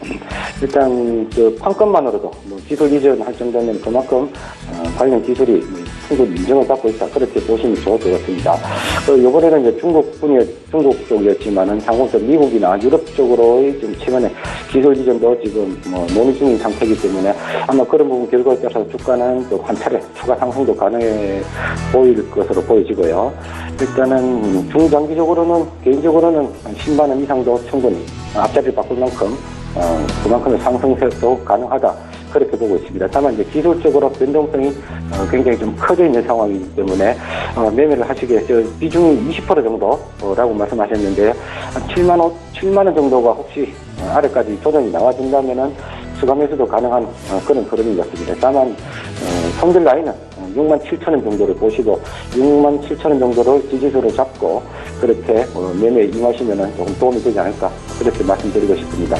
Speaker 4: 일단 그 판권만으로도 기술 이전할 정도면 그만큼 관련 기술이 충분히 인정을 받고 있다, 그렇게 보시면 좋을 것 같습니다. 이번에는 이제 중국 쪽이었지만은 향후서 미국이나 유럽 쪽으로 좀 최근에 기술 이전도 지금 논의 중인 상태이기 때문에 아마 그런 부분 결과에 따라서 주가는 또 관찰에 추가 상승도 가능해 보일 것으로 보여지고요. 일단은 중장기적으로는 개인적으로는 10만 원 이상도 충분히 앞자리를 바꿀 만큼 그만큼의 상승세도 가능하다, 그렇게 보고 있습니다. 다만 이제 기술적으로 변동성이 굉장히 좀 커져 있는 상황이기 때문에 매매를 하시기에 비중이 20% 정도라고 말씀하셨는데 7만 원 정도가 혹시 아래까지 조정이 나와준다면은 추가 매수도 가능한 그런 흐름인 것 같습니다. 다만 손절 라인은 67,000원 정도를 보시고 67,000원 정도를 지지수로 잡고 그렇게 매매에 임하시면 조금 도움이 되지 않을까 그렇게 말씀드리고 싶습니다.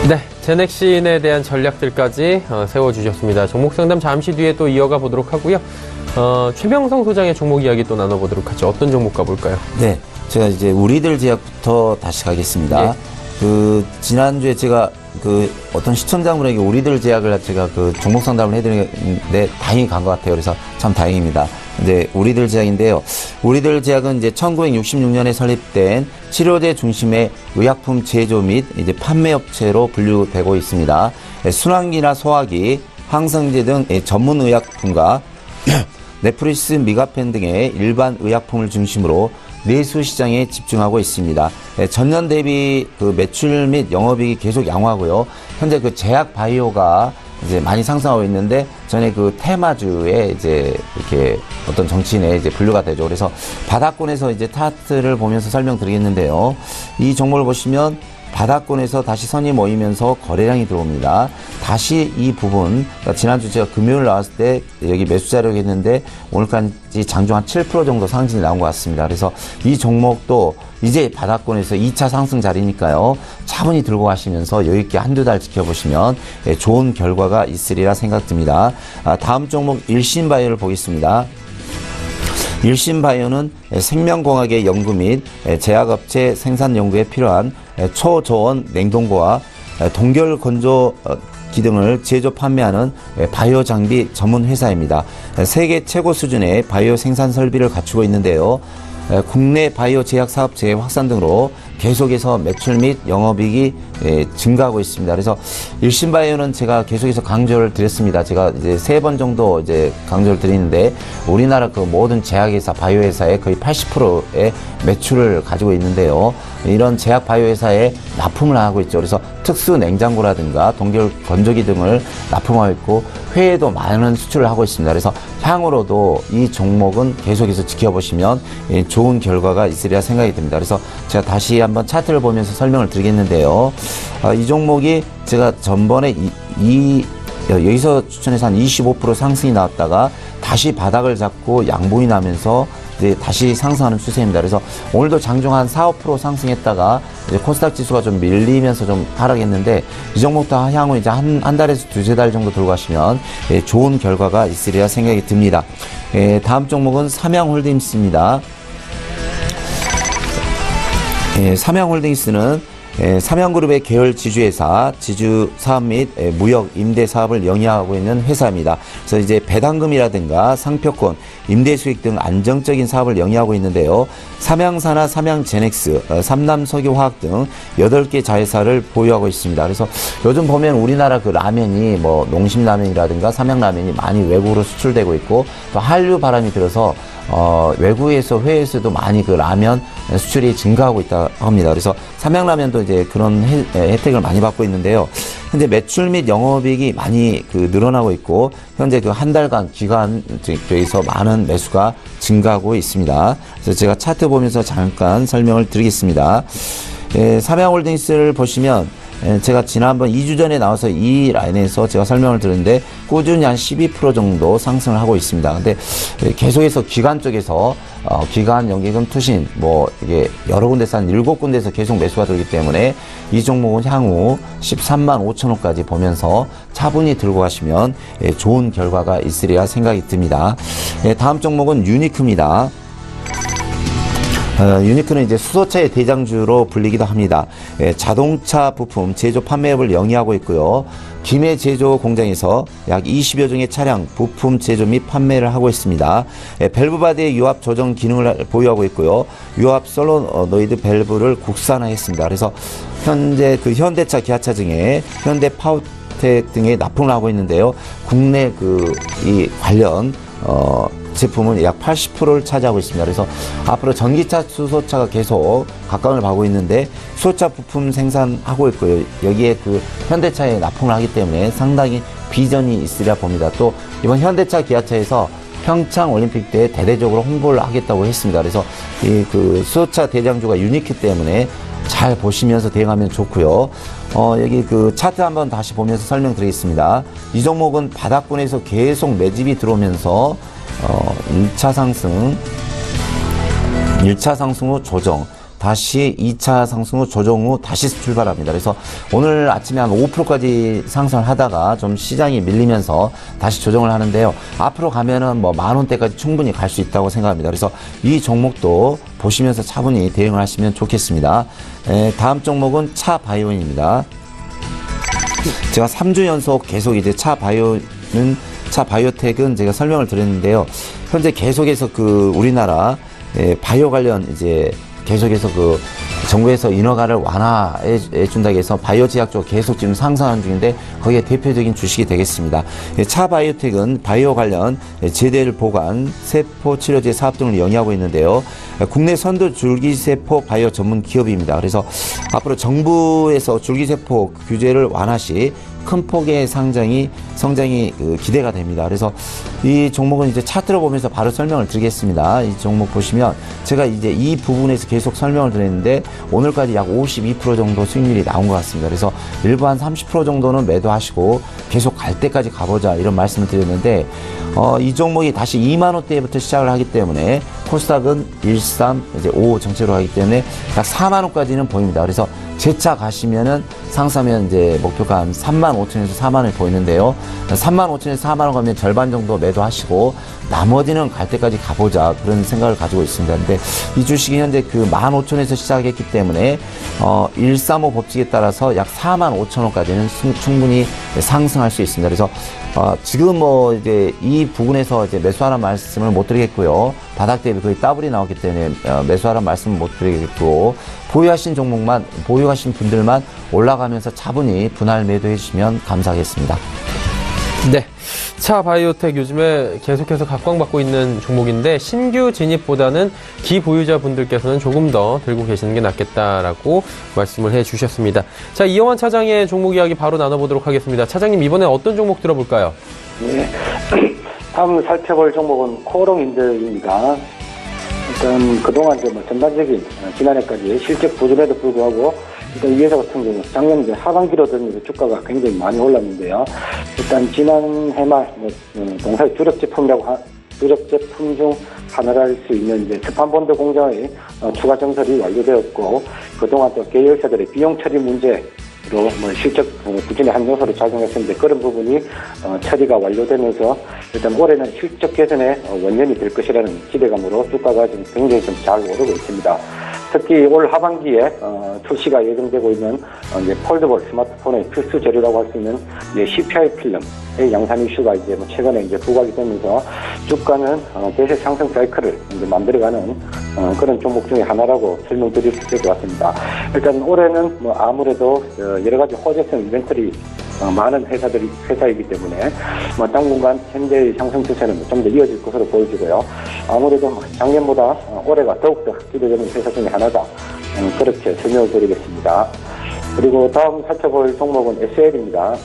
Speaker 2: 네, 제넥신에 대한 전략들까지 세워주셨습니다. 종목 상담 잠시 뒤에 또 이어가 보도록 하고요. 최명성 소장의 종목 이야기 또 나눠보도록 하죠. 어떤 종목 가볼까요?
Speaker 3: 네, 제가 이제 우리들 제약부터 다시 가겠습니다.
Speaker 2: 예.
Speaker 3: 지난주에 제가 어떤 시청자분에게 우리들 제약을 제가 종목 상담을 해드리는데 다행히 간 것 같아요. 그래서 참 다행입니다. 이제 우리들 제약인데요. 우리들 제약은 이제 1966년에 설립된 치료제 중심의 의약품 제조 및 이제 판매업체로 분류되고 있습니다. 순환기나 소화기, 항생제 등 전문 의약품과 네프리스, 미가펜 등의 일반 의약품을 중심으로 내수 시장에 집중하고 있습니다. 전년 대비 매출 및 영업이익이 계속 양호하고요. 현재 제약 바이오가 이제 많이 상승하고 있는데 전에 테마주에 이제 이렇게 어떤 정치인에 이제 분류가 되죠. 그래서 바닥권에서 이제 차트를 보면서 설명드리겠는데요. 이 종목을 보시면 바닥권에서 다시 선이 모이면서 거래량이 들어옵니다. 다시 이 부분, 그러니까 지난주 제가 금요일 나왔을 때 여기 매수 자료가 있는데 오늘까지 장중 한 7% 정도 상승이 나온 것 같습니다. 그래서 이 종목도 이제 바닥권에서 2차 상승 자리니까요. 차분히 들고 가시면서 여유있게 한두 달 지켜보시면 좋은 결과가 있으리라 생각됩니다. 다음 종목 일신바이오를 보겠습니다. 일신바이오는 생명공학의 연구 및 제약업체 생산 연구에 필요한 초저온 냉동고와 동결 건조기 등을 제조 판매하는 바이오 장비 전문 회사입니다. 세계 최고 수준의 바이오 생산 설비를 갖추고 있는데요. 국내 바이오 제약 사업체의 확산 등으로 계속해서 매출 및 영업이익이 증가하고 있습니다. 그래서 일신바이오는 제가 계속해서 강조를 드렸습니다. 제가 이제 3번 정도 이제 강조를 드리는데 우리나라 모든 제약회사, 바이오회사의 거의 80%의 매출을 가지고 있는데요. 이런 제약 바이오회사에 납품을 하고 있죠. 그래서 특수 냉장고라든가 동결 건조기 등을 납품하고 있고 해외에도 많은 수출을 하고 있습니다. 그래서 향후로도 이 종목은 계속해서 지켜보시면 좋은 결과가 있으리라 생각이 듭니다. 그래서 제가 다시 한번 차트를 보면서 설명을 드리겠는데요. 이 종목이 제가 전번에 여기서 추천해서 한 25% 상승이 나왔다가 다시 바닥을 잡고 양봉이 나면서 이제 다시 상승하는 추세입니다. 그래서 오늘도 장중 한 4, 5% 상승했다가 이제 코스닥 지수가 좀 밀리면서 좀 하락했는데 이 종목도 향후 이제 한 달에서 두세 달 정도 들고 가시면 좋은 결과가 있으리라 생각이 듭니다. 다음 종목은 삼양홀딩스입니다. 삼양홀딩스는 삼양그룹의 계열 지주회사, 지주 사업 및 무역, 임대 사업을 영위하고 있는 회사입니다. 그래서 이제 배당금이라든가 상표권, 임대 수익 등 안정적인 사업을 영위하고 있는데요. 삼양사나 삼양제넥스, 삼남석유화학 등 8개 자회사를 보유하고 있습니다. 그래서 요즘 보면 우리나라 라면이 농심라면이라든가 삼양라면이 많이 외국으로 수출되고 있고 또 한류 바람이 들어서 외국에서 해외에서도 많이 라면 수출이 증가하고 있다 합니다. 그래서 삼양라면도 이제 그런 혜택을 많이 받고 있는데요. 현재 매출 및 영업이익이 많이 늘어나고 있고 현재 한 달간 기간에서 많은 매수가 증가하고 있습니다. 그래서 제가 차트 보면서 잠깐 설명을 드리겠습니다. 삼양홀딩스를 보시면 제가 지난번 2주 전에 나와서 이 라인에서 제가 설명을 드렸는데 꾸준히 한 12% 정도 상승을 하고 있습니다. 근데 계속해서 기관 쪽에서 기관, 연기금, 투신 이게 여러 군데서 한 7군데에서 계속 매수가 들기 때문에 이 종목은 향후 13만 5천 원까지 보면서 차분히 들고 가시면 좋은 결과가 있으리라 생각이 듭니다. 다음 종목은 유니크입니다. 유니크는 이제 수소차의 대장주로 불리기도 합니다. 자동차 부품 제조 판매업을 영위하고 있고요. 김해 제조 공장에서 약 20여 종의 차량 부품 제조 및 판매를 하고 있습니다. 밸브 바디의 유압 조정 기능을 보유하고 있고요. 유압 솔로노이드 밸브를 국산화했습니다. 그래서 현재 현대차, 기아차 등의 현대 파워텍 등에 납품을 하고 있는데요. 국내 이 관련 제품은 약 80%를 차지하고 있습니다. 그래서 앞으로 전기차, 수소차가 계속 각광을 받고 있는데 수소차 부품 생산하고 있고요. 여기에 현대차에 납품을 하기 때문에 상당히 비전이 있으리라 봅니다. 또 이번 현대차, 기아차에서 평창 올림픽 때 대대적으로 홍보를 하겠다고 했습니다. 그래서 이 수소차 대장주가 유니크 때문에 잘 보시면서 대응하면 좋고요. 여기 차트 한번 다시 보면서 설명드리겠습니다. 이 종목은 바닥권에서 계속 매집이1차 상승 후 조정, 다시 2차 상승 후 조정 후 다시 출발합니다. 그래서 오늘 아침에 한 5%까지 상승을 하다가 좀 시장이 밀리면서 다시 조정을 하는데요. 앞으로 가면은 뭐 10,000원대까지 충분히 갈 수 있다고 생각합니다. 그래서 이 종목도 보시면서 차분히 대응을 하시면 좋겠습니다. 다음 종목은 차바이오입니다. 제가 3주 연속 계속 이제 차바이오텍은 제가 설명을 드렸는데요. 현재 계속해서 우리나라 바이오 관련 이제 계속해서 정부에서 인허가를 완화해 준다고 해서 바이오 제약 쪽 계속 지금 상승하는 중인데 거기에 대표적인 주식이 되겠습니다. 차바이오텍은 바이오 관련 제대를 보관, 세포 치료제 사업 등을 영위하고 있는데요. 국내 선도 줄기세포 바이오 전문 기업입니다. 그래서 앞으로 정부에서 줄기세포 규제를 완화 시 큰 폭의 성장이 기대가 됩니다. 그래서 이 종목은 이제 차트로 보면서 바로 설명을 드리겠습니다. 이 종목 보시면 제가 이제 이 부분에서 계속 설명을 드렸는데 오늘까지 약 52% 정도 수익률이 나온 것 같습니다. 그래서 일부 한 30% 정도는 매도하시고 계속 갈 때까지 가보자 이런 말씀을 드렸는데 이 종목이 다시 20,000원대부터 시작을 하기 때문에 코스닥은 13.5 정체로 하기 때문에 약 40,000원까지는 보입니다. 그래서 재차 가시면은 상사면 이제 목표가 한 35,000원에서 40,000원이 보이는데요. 35,000원에서 40,000원 가면 절반 정도 매도하시고 나머지는 갈 때까지 가보자 그런 생각을 가지고 있습니다. 근데 이 주식이 현재 15,000원에서 시작했기 때문에 135 법칙에 따라서 약 45,000원까지는 충분히 상승할 수 있습니다. 그래서 지금 이제 이 부분에서 이제 매수하라는 말씀을 못 드리겠고요. 바닥 대비 거의 더블이 나왔기 때문에 매수하라는 말씀을 못 드리겠고 보유하신 종목만 보유하신 분들만 올라가면서 차분히 분할 매도해 주시면 감사하겠습니다.
Speaker 2: 네. 차바이오텍 요즘에 계속해서 각광받고 있는 종목인데 신규 진입보다는 기보유자 분들께서는 조금 더 들고 계시는 게 낫겠다라고 말씀을 해 주셨습니다. 자, 이영환 차장의 종목 이야기 바로 나눠보도록 하겠습니다. 차장님 이번에 어떤 종목 들어볼까요?
Speaker 4: 네. 다음 살펴볼 종목은 코오롱인드입니다. 일단 그동안 전반적인 지난해까지 실적 부진에도 불구하고 일단 이 회사 같은 경우는 작년 이제 하반기로 들면서 주가가 굉장히 많이 올랐는데요. 일단 지난해 말 동사의 주력 제품 중 하나를 할 수 있는 이제 스판본드 공장의 추가 증설이 완료되었고 그동안 또 계열사들의 비용 처리 문제로 실적 부진의 한 요소로 작용했었는데 그런 부분이 처리가 완료되면서 일단 올해는 실적 개선의 원년이 될 것이라는 기대감으로 주가가 지금 굉장히 좀 잘 오르고 있습니다. 특히 올 하반기에 출시가 예정되고 있는 이제 폴더블 스마트폰의 필수 재료라고 할 수 있는 이제 CPI 필름의 양산 이슈가 이제 최근에 이제 부각이 되면서 주가는 대세 상승 사이클을 이제 만들어가는 그런 종목 중에 하나라고 설명드릴 수 있을 것 같습니다. 일단 올해는 아무래도 여러 가지 호재성 이벤트리 많은 회사이기 때문에 당분간 현재의 상승 추세는 좀 더 이어질 것으로 보여지고요. 아무래도 작년보다 올해가 더욱더 기대되는 회사 중에 하나다. 그렇게 설명을 드리겠습니다. 그리고 다음 살펴볼 종목은 SL입니다.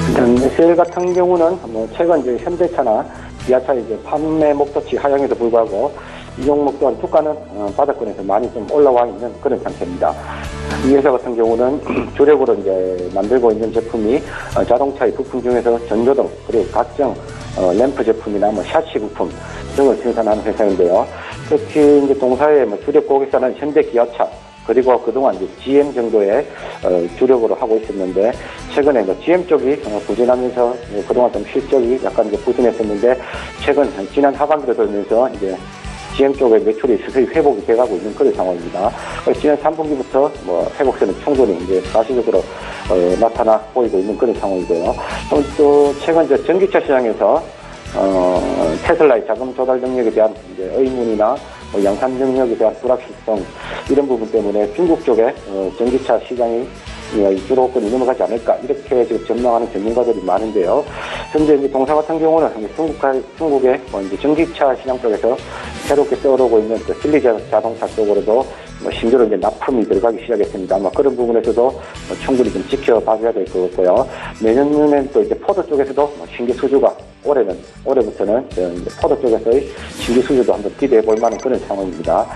Speaker 4: 일단 SL 같은 경우는 최근 이제 현대차나 기아차 이제 판매 목표치 하향에도 불구하고 이 종목 또한 주가는 바닥권에서 많이 좀 올라와 있는 그런 상태입니다. 이 회사 같은 경우는 주력으로 이제 만들고 있는 제품이 자동차의 부품 중에서 전조등 그리고 각종 램프 제품이나 샤시 부품 등을 생산하는 회사인데요. 특히 이제 동사의 주력 고객사는 현대, 기아차 그리고 그동안 이제 GM 정도의 주력으로 하고 있었는데 최근에 GM 쪽이 부진하면서 그동안 좀 실적이 약간 이제 부진했었는데 최근 지난 하반기로 들면서 이제 GM 쪽의 매출이 서서히 회복이 돼가고 있는 그런 상황입니다. 지난 3분기부터 회복세는 충분히 이제 가시적으로 나타나 보이고 있는 그런 상황이고요. 또 최근 이제 전기차 시장에서 테슬라의 자금 조달 능력에 대한 이제 의문이나 양산 능력에 대한 불확실성 이런 부분 때문에 중국 쪽에 전기차 시장이 주도권이 넘어가지 않을까 이렇게 지금 전망하는 전문가들이 많은데요. 현재 이제 동사 같은 경우는 중국의 이제 전기차 시장 쪽에서 새롭게 떠오르고 있는 실리 자동차 쪽으로도 신규로 이제 납품이 들어가기 시작했습니다. 그런 부분에서도 충분히 좀 지켜봐줘야 될 것 같고요. 내년에는 또 이제 포드 쪽에서도 신규 수주가 올해부터는 포도 쪽에서의 신규 수주도 한번 기대해 볼 만한 그런 상황입니다.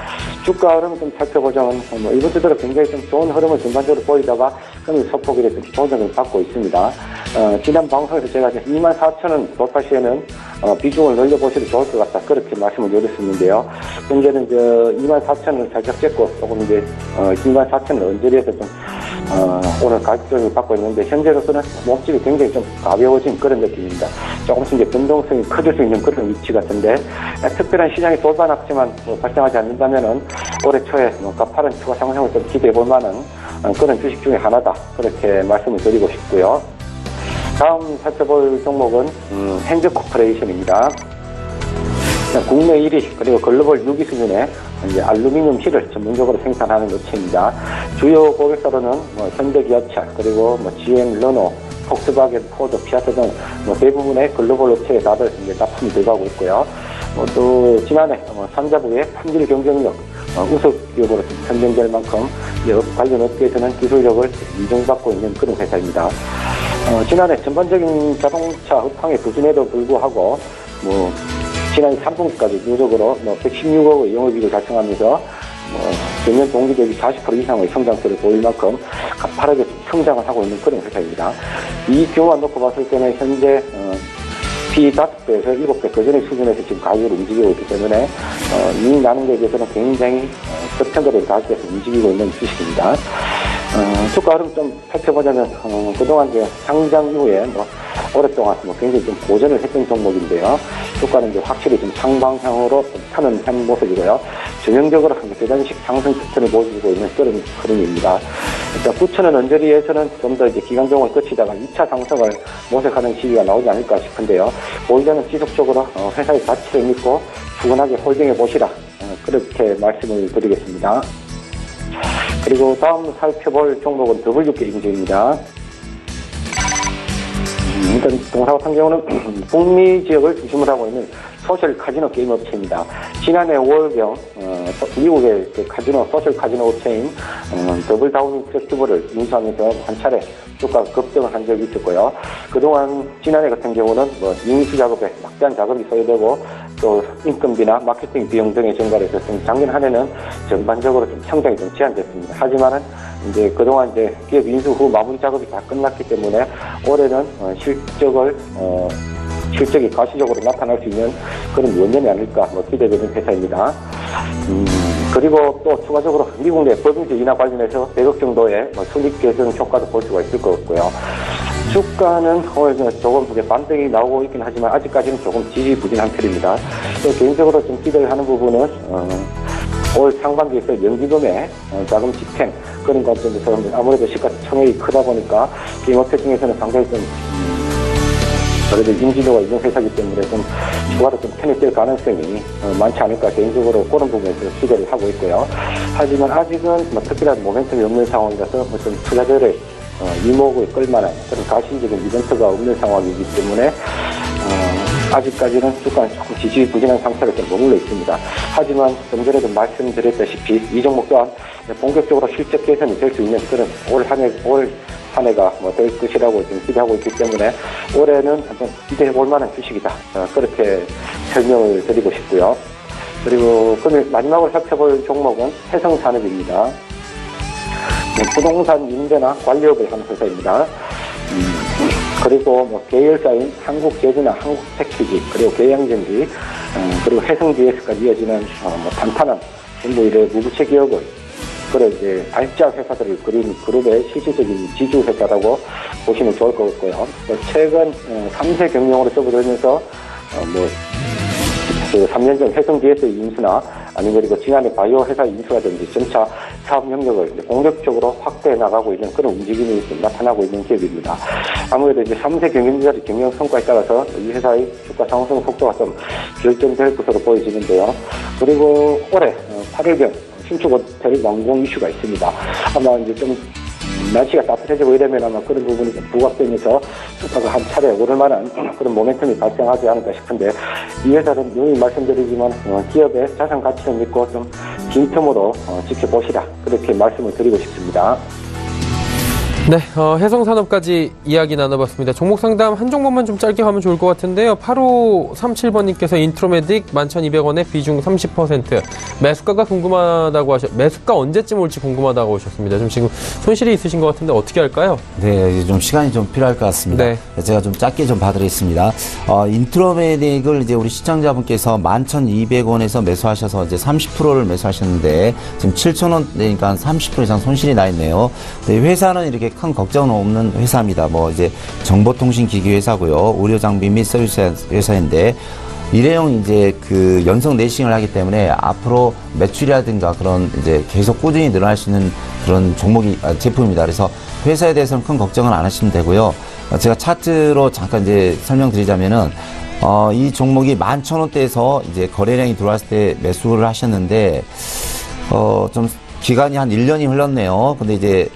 Speaker 4: 주가 흐름을 좀 살펴보자면 이번 주 들어 굉장히 좀 좋은 흐름을 전반적으로 보이다가 금일 소폭 이렇게 조정을 받고 있습니다. 지난 방송에서 제가 24,000원 돌파 시에는 비중을 늘려보셔도 좋을 것 같다 그렇게 말씀을 드렸었는데요. 현재는 24,000원을 살짝 쬐고 조금 24,000원 언저리에서 좀 오늘 가격을 받고 있는데 현재로서는 몸집이 굉장히 좀 가벼워진 그런 느낌입니다. 조금씩 변동성이 커질 수 있는 그런 위치 같은데 특별한 시장의 돌발 악재만 발생하지 않는다면은 올해 초에 가파른 추가 상승을 좀 기대해 볼 만한 그런 주식 중에 하나다 그렇게 말씀을 드리고 싶고요. 다음 살펴볼 종목은 핸즈코퍼레이션입니다. 국내 1위 그리고 글로벌 6위 수준의 이제 알루미늄 휠을 전문적으로 생산하는 업체입니다. 주요 고객사로는 현대기아차 그리고 GM, 르노, 폭스바겐, 포드, 피아트 등 대부분의 글로벌 업체에 다들 이제 납품이 들어가고 있고요. 또 지난해 산자부의 품질 경쟁력 우수기업으로 선정될 만큼 관련 업계에서는 기술력을 인정받고 있는 그런 회사입니다. 지난해 전반적인 자동차 업황의 부진에도 불구하고 지난 3분기까지 누적으로 116억의 영업이익을 달성하면서 전년 동기 대비 40% 이상의 성장세를 보일 만큼 가파르게 성장을 하고 있는 그런 회사입니다. 이 경우만 놓고 봤을 때는 현재 P 5배에서 7배 그전의 수준에서 지금 가격을 움직이고 있기 때문에 이익 나는 것에 대해서는 굉장히 급편도를 가져서 움직이고 있는 주식입니다. 주가 흐름 좀 살펴보자면 그동안 이제 상장 이후에 오랫동안 굉장히 좀 고전을 했던 종목인데요. 주가는 이제 확실히 좀 상방향으로 좀 타는 한 모습이고요. 전형적으로 계단식 상승 패턴을 보여주고 있는 그런 흐름입니다. 9,000원 언저리에서는 좀 더 이제 기간종을 거치다가 2차 상승을 모색하는 시기가 나오지 않을까 싶은데요. 오히려는 지속적으로 회사의 가치를 믿고 주근하게 홀딩해 보시라 그렇게 말씀을 드리겠습니다. 그리고 다음 살펴볼 종목은 W게임즈입니다. 일단 동사 같은 경우는 북미 지역을 중심으로 하고 있는 소셜 카지노 게임 업체입니다. 지난해 5월경 미국의 카지노 소셜 카지노 업체인 더블 다운 페스티벌을 인수하면서 한 차례 주가 급등을 한 적이 있었고요. 그동안 지난해 같은 경우는 인수 작업에 막대한 작업이 소요되고 또 인건비나 마케팅 비용 등의 증가를 해서 작년 한 해는 전반적으로 좀 성장이 좀 제한됐습니다. 하지만은 이제 그동안 이제 기업 인수 후 마무리 작업이 다 끝났기 때문에 올해는 실적이 가시적으로 나타날 수 있는 그런 원년이 아닐까 기대되는 회사입니다. 그리고 또 추가적으로 미국 내 법인세 인하 관련해서 100억 정도의 수익 개선 효과도 볼 수가 있을 것 같고요. 주가는 오늘 조금 반등이 나오고 있긴 하지만 아직까지는 조금 지지부진한 편입니다. 또 개인적으로 좀 기대를 하는 부분은 올 상반기에서 연기금의 자금 집행 그런 관점에서 아무래도 시가총액이 크다 보니까 게임업체 중에서는 상당히 좀 그래도 인지도가 있는 회사이기 때문에 좀 주가로 좀 편입될 가능성이 많지 않을까 개인적으로 그런 부분에서 기대를 하고 있고요. 하지만 아직은 특별한 모멘텀이 없는 상황이라서 좀 투자자들의 이목을 끌만한 그런 가시적인 이벤트가 없는 상황이기 때문에 아직까지는 주가는 조금 지지부진한 상태로 좀 머물러 있습니다. 하지만 좀 전에도 말씀드렸다시피 이 종목 또한 본격적으로 실적 개선이 될 수 있는 그런 올 한 해가 될 것이라고 좀 기대하고 있기 때문에 올해는 한번 기대해 볼 만한 주식이다. 그렇게 설명을 드리고 싶고요. 그리고 마지막으로 살펴볼 종목은 해성산업입니다. 부동산 임대나 관리업을 하는 회사입니다. 그리고 계열사인 한국제주나 한국패키지, 그리고 계양전기, 그리고 해성GS까지 이어지는 탄탄한 전부 이래 무부채 기업을 이제 발자 회사들을 그린 그룹의 실질적인 지주 회사라고 보시면 좋을 것 같고요. 최근 3세 경영으로 접어들면서 3년 전 해성GS 인수나 아니면 그리고 지난해 바이오 회사 인수라든지 점차 사업 영역을 공격적으로 확대해 나가고 있는 그런 움직임이 좀 나타나고 있는 기업입니다. 아무래도 이제 3세 경영자의 경영 성과에 따라서 이 회사의 주가 상승 속도가 좀 결정될 것으로 보여지는데요. 그리고 올해 8월경 신축 호텔 완공 이슈가 있습니다. 아마 이제 좀 날씨가 따뜻해지고 이러면 아마 그런 부분이 좀 부각되면서 주가가 한 차례 오를 만한 그런 모멘텀이 발생하지 않을까 싶은데 이 회사는 누누이 말씀드리지만 기업의 자산 가치를 믿고 좀 긴 텀으로 지켜보시라 그렇게 말씀을 드리고 싶습니다.
Speaker 2: 네, 해성산업까지 이야기 나눠봤습니다. 종목 상담 한 종목만 좀 짧게 가면 좋을 것 같은데요. 8537번님께서 인트로메딕 11,200원에 비중 30%. 매수가가 궁금하다고 매수가 언제쯤 올지 궁금하다고 하셨습니다. 좀 지금 손실이 있으신 것 같은데 어떻게 할까요?
Speaker 3: 네, 좀 시간이 좀 필요할 것 같습니다.
Speaker 2: 네.
Speaker 3: 제가 좀 짧게 좀 봐드리겠습니다. 인트로메딕을 이제 우리 시청자분께서 11,200원에서 매수하셔서 이제 30%를 매수하셨는데 지금 7,000원대니까 30% 이상 손실이 나 있네요. 네, 회사는 이렇게 큰 걱정은 없는 회사입니다. 뭐 이제 정보통신기기 회사고요. 의료장비 및 서비스 회사인데 일회용 이제 그 연속 내싱을 하기 때문에 앞으로 매출이라든가 그런 이제 계속 꾸준히 늘어날 수 있는 그런 제품입니다. 그래서 회사에 대해서는 큰 걱정은 안 하시면 되고요. 제가 차트로 잠깐 이제 설명드리자면은 이 종목이 11,000원대에서 이제 거래량이 들어왔을 때 매수를 하셨는데 좀 기간이 한 1년이 흘렀네요. 근데 이제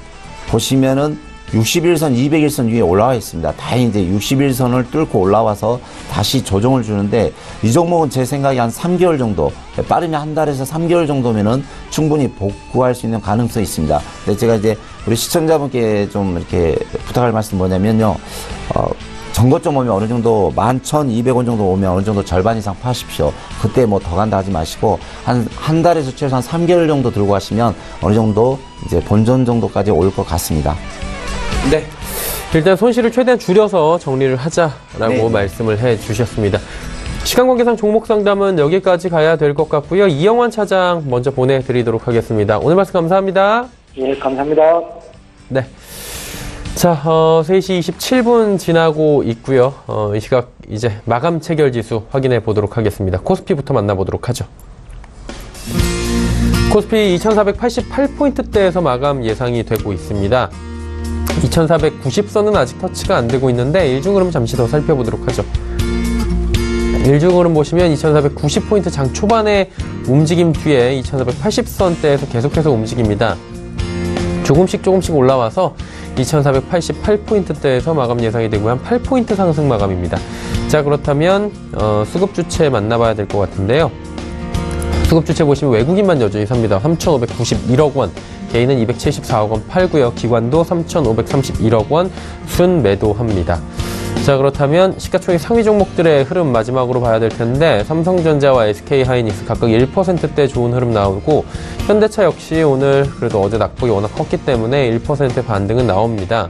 Speaker 3: 보시면은 61선, 200일선 위에 올라와 있습니다. 다행히 이제 61선을 뚫고 올라와서 다시 조정을 주는데 이 종목은 제 생각에 한 3개월 정도, 빠르면 한 달에서 3개월 정도면은 충분히 복구할 수 있는 가능성이 있습니다. 근데 제가 이제 우리 시청자분께 좀 이렇게 부탁할 말씀 뭐냐면요. 전고점 오면 어느 정도 11,200원 정도 오면 어느 정도 절반 이상 파십시오. 그때 뭐 더 간다 하지 마시고 한 달에서 최소한 3개월 정도 들고 가시면 어느 정도 이제 본전 정도까지 올 것 같습니다.
Speaker 2: 네. 일단 손실을 최대한 줄여서 정리를 하자라고
Speaker 3: 네.
Speaker 2: 말씀을 해 주셨습니다. 시간 관계상 종목 상담은 여기까지 가야 될 것 같고요. 이영환 차장 먼저 보내드리도록 하겠습니다. 오늘 말씀 감사합니다.
Speaker 4: 예, 감사합니다.
Speaker 2: 네. 자, 3시 27분 지나고 있고요. 이 시각 이제 마감 체결 지수 확인해 보도록 하겠습니다. 코스피부터 만나보도록 하죠. 코스피 2488포인트대에서 마감 예상이 되고 있습니다. 2490선은 아직 터치가 안 되고 있는데 일중 흐름 잠시 더 살펴보도록 하죠. 일중 흐름 보시면 2490포인트 장 초반에 움직임 뒤에 2480선대에서 계속해서 움직입니다. 조금씩 올라와서 2488포인트대에서 마감 예상이 되고 한 8포인트 상승 마감입니다. 자, 그렇다면 수급 주체 만나봐야 될 것 같은데요. 수급 주체 보시면 외국인만 여전히 삽니다. 3,591억 원, 개인은 274억 원 팔고요. 기관도 3,531억 원 순 매도합니다. 자, 그렇다면 시가총액 상위 종목들의 흐름 마지막으로 봐야 될 텐데 삼성전자와 SK하이닉스 각각 1%대 좋은 흐름 나오고 현대차 역시 오늘 그래도 어제 낙폭이 워낙 컸기 때문에 1%의 반등은 나옵니다.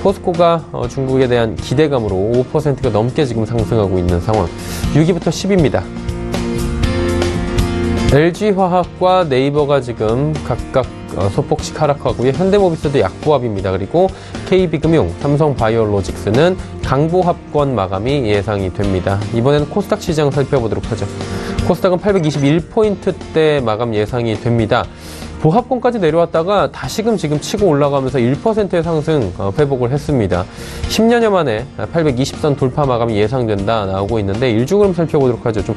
Speaker 2: 포스코가 중국에 대한 기대감으로 5%가 넘게 지금 상승하고 있는 상황. 6위부터 10위입니다. LG화학과 네이버가 지금 각각 소폭씩 하락하고요. 현대모비스도 약보합입니다. 그리고 KB금융, 삼성바이오로직스는 강보합권 마감이 예상이 됩니다. 이번에는 코스닥 시장 살펴보도록 하죠. 코스닥은 821포인트대 마감 예상이 됩니다. 보합권까지 내려왔다가 다시금 지금 치고 올라가면서 1%의 상승 회복을 했습니다. 10년여 만에 820선 돌파 마감이 예상된다 나오고 있는데 일중흐름 살펴보도록 하죠. 좀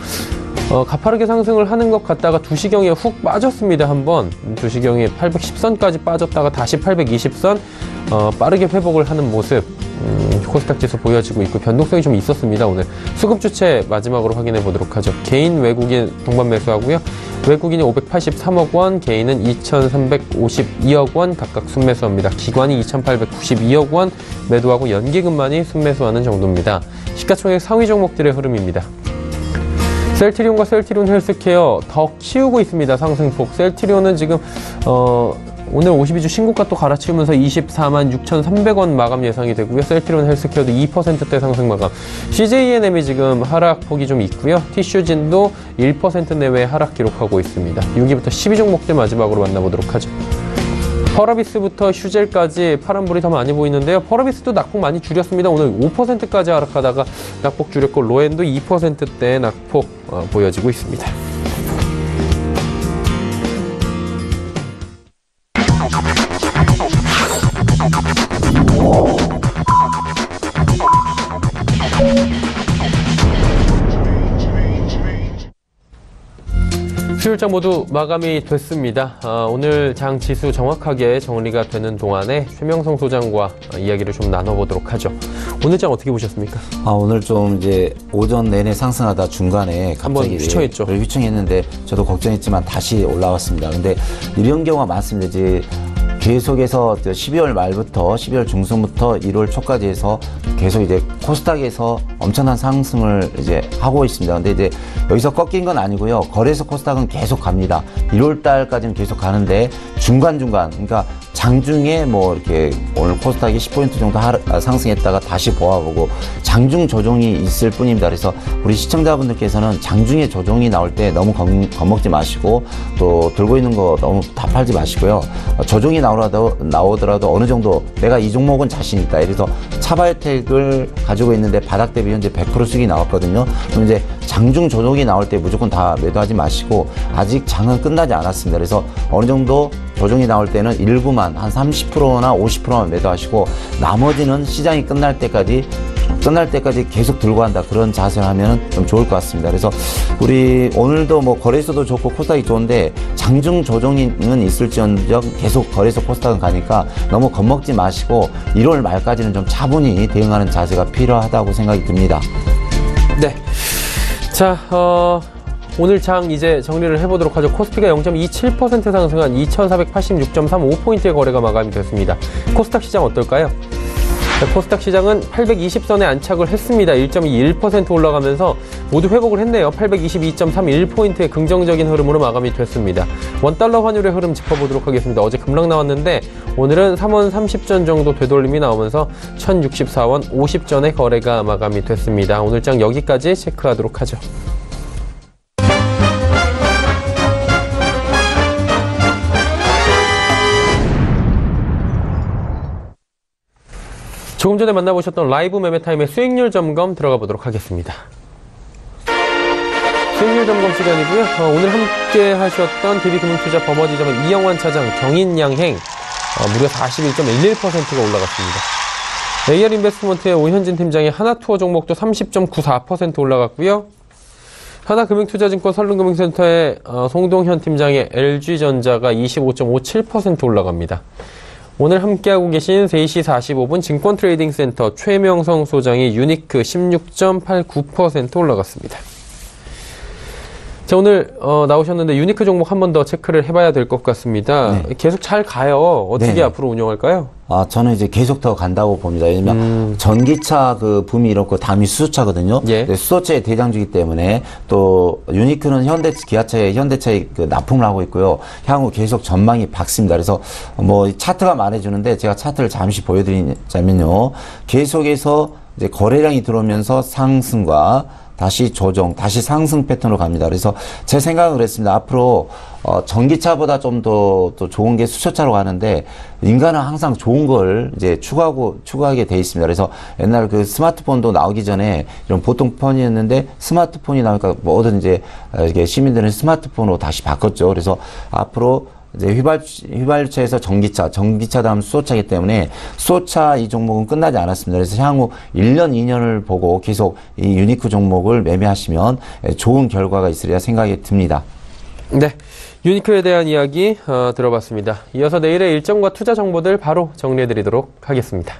Speaker 2: 가파르게 상승을 하는 것 같다가 2시경에 훅 빠졌습니다. 한번 2시경에 810선까지 빠졌다가 다시 820선 빠르게 회복을 하는 모습 코스닥 지수 보여지고 있고 변동성이 좀 있었습니다. 오늘 수급 주체 마지막으로 확인해 보도록 하죠. 개인 외국인 동반 매수하고요. 외국인이 583억 원, 개인은 2,352억 원 각각 순매수합니다. 기관이 2,892억 원 매도하고 연기금만이 순매수하는 정도입니다. 시가총액 상위 종목들의 흐름입니다. 셀트리온과 셀트리온 헬스케어 더 키우고 있습니다. 상승폭. 셀트리온은 지금 오늘 52주 신고가 또 갈아치우면서 24만 6,300원 마감 예상이 되고요. 셀트리온 헬스케어도 2%대 상승 마감. CJENM이 지금 하락폭이 좀 있고요. 티슈진도 1% 내외 하락 기록하고 있습니다. 6위부터 10위 종목들 마지막으로 만나보도록 하죠. 펄어비스부터 휴젤까지 파란불이 더 많이 보이는데요. 펄어비스도 낙폭 많이 줄였습니다. 오늘 5%까지 하락하다가 낙폭 줄였고 로엔도 2%대 낙폭 보여지고 있습니다. 수요일장 모두 마감이 됐습니다. 오늘 장 지수 정확하게 정리가 되는 동안에 최명성 소장과 이야기를 좀 나눠보도록 하죠. 오늘 장 어떻게 보셨습니까?
Speaker 3: 오늘 좀 이제 오전 내내 상승하다 중간에
Speaker 2: 한번
Speaker 3: 갑자기
Speaker 2: 휘청했죠.
Speaker 3: 휘청했는데 저도 걱정했지만 다시 올라왔습니다. 근데 이런 경우가 많습니다. 이제 계속해서 12월 말부터 12월 중순부터 1월 초까지 해서 계속 이제 코스닥에서 엄청난 상승을 이제 하고 있습니다. 근데 이제 여기서 꺾인 건 아니고요. 거래소 코스닥은 계속 갑니다. 1월 달까지는 계속 가는데 중간중간, 그러니까 장중에 뭐 이렇게 오늘 코스닥이 10포인트 정도 상승했다가 다시 보아보고 장중 조정이 있을 뿐입니다. 그래서 우리 시청자분들께서는 장중에 조정이 나올 때 너무 겁먹지 마시고 또 들고 있는 거 너무 다 팔지 마시고요. 조정이 나오더라도 어느 정도 내가 이 종목은 자신 있다. 그래서 차바이오텍을 가지고 있는데 바닥 대비 현재 100% 수익이 나왔거든요. 그럼 이제 장중 조정이 나올 때 무조건 다 매도하지 마시고 아직 장은 끝나지 않았습니다. 그래서 어느 정도 조정이 나올 때는 일부만 한 30%나 50%만 매도하시고 나머지는 시장이 끝날 때까지 계속 들고 간다. 그런 자세를 하면 좀 좋을 것 같습니다. 그래서 우리 오늘도 뭐 거래소도 좋고 코스닥이 좋은데 장중 조정은 있을지언정 계속 거래소 코스닥은 가니까 너무 겁먹지 마시고 1월 말까지는 좀 차분히 대응하는 자세가 필요하다고 생각이 듭니다.
Speaker 2: 네. 자, 오늘 장 이제 정리를 해보도록 하죠. 코스피가 0.27% 상승한 2486.35포인트의 거래가 마감이 됐습니다. 코스닥 시장 어떨까요? 코스닥 시장은 820선에 안착을 했습니다. 1.21% 올라가면서 모두 회복을 했네요. 822.31포인트의 긍정적인 흐름으로 마감이 됐습니다. 원달러 환율의 흐름 짚어보도록 하겠습니다. 어제 급락 나왔는데 오늘은 3원 30전 정도 되돌림이 나오면서 1064원 50전의 거래가 마감이 됐습니다. 오늘 장 여기까지 체크하도록 하죠. 조금 전에 만나보셨던 라이브 매매타임의 수익률 점검 들어가 보도록 하겠습니다. 수익률 점검 시간이고요. 오늘 함께 하셨던 DB금융투자 버머지점의 이영환 차장, 경인양행 무려 41.11%가 올라갔습니다. AR인베스트먼트의 오현진 팀장의 하나투어 종목도 30.94% 올라갔고요. 하나금융투자증권 설릉금융센터의 송동현 팀장의 LG전자가 25.57% 올라갑니다. 오늘 함께하고 계신 3시 45분 증권트레이딩센터 최명성 소장의 유니크 16.89% 올라갔습니다. 자, 오늘 나오셨는데 유니크 종목 한 번 더 체크를 해봐야 될 것 같습니다. 네. 계속 잘 가요. 어떻게 네. 앞으로 운영할까요?
Speaker 3: 저는 이제 계속 더 간다고 봅니다. 왜냐면 전기차 그 붐이 이렇고 다음이 수소차거든요.
Speaker 2: 예.
Speaker 3: 수소차의 대장주기 때문에 또 유니크는 현대차에 그 납품을 하고 있고요. 향후 계속 전망이 밝습니다. 그래서 뭐 차트가 말해주는데 제가 차트를 잠시 보여드리자면요. 계속해서 이제 거래량이 들어오면서 상승과 다시 조정, 다시 상승 패턴으로 갑니다. 그래서 제 생각은 그랬습니다. 앞으로 전기차보다 좀 더 좋은 게 수소차로 가는데 인간은 항상 좋은 걸 이제 추구하게 돼 있습니다. 그래서 옛날 그 스마트폰도 나오기 전에 이런 보통 폰이었는데 스마트폰이 나오니까 뭐든 이제 이게 시민들은 스마트폰으로 다시 바꿨죠. 그래서 앞으로 이제 휘발유차에서 전기차 다음 수소차이기 때문에 수소차 이 종목은 끝나지 않았습니다. 그래서 향후 1년, 2년을 보고 계속 이 유니크 종목을 매매하시면 좋은 결과가 있으리라 생각이 듭니다.
Speaker 2: 네. 유니크에 대한 이야기 들어봤습니다. 이어서 내일의 일정과 투자 정보들 바로 정리해드리도록 하겠습니다.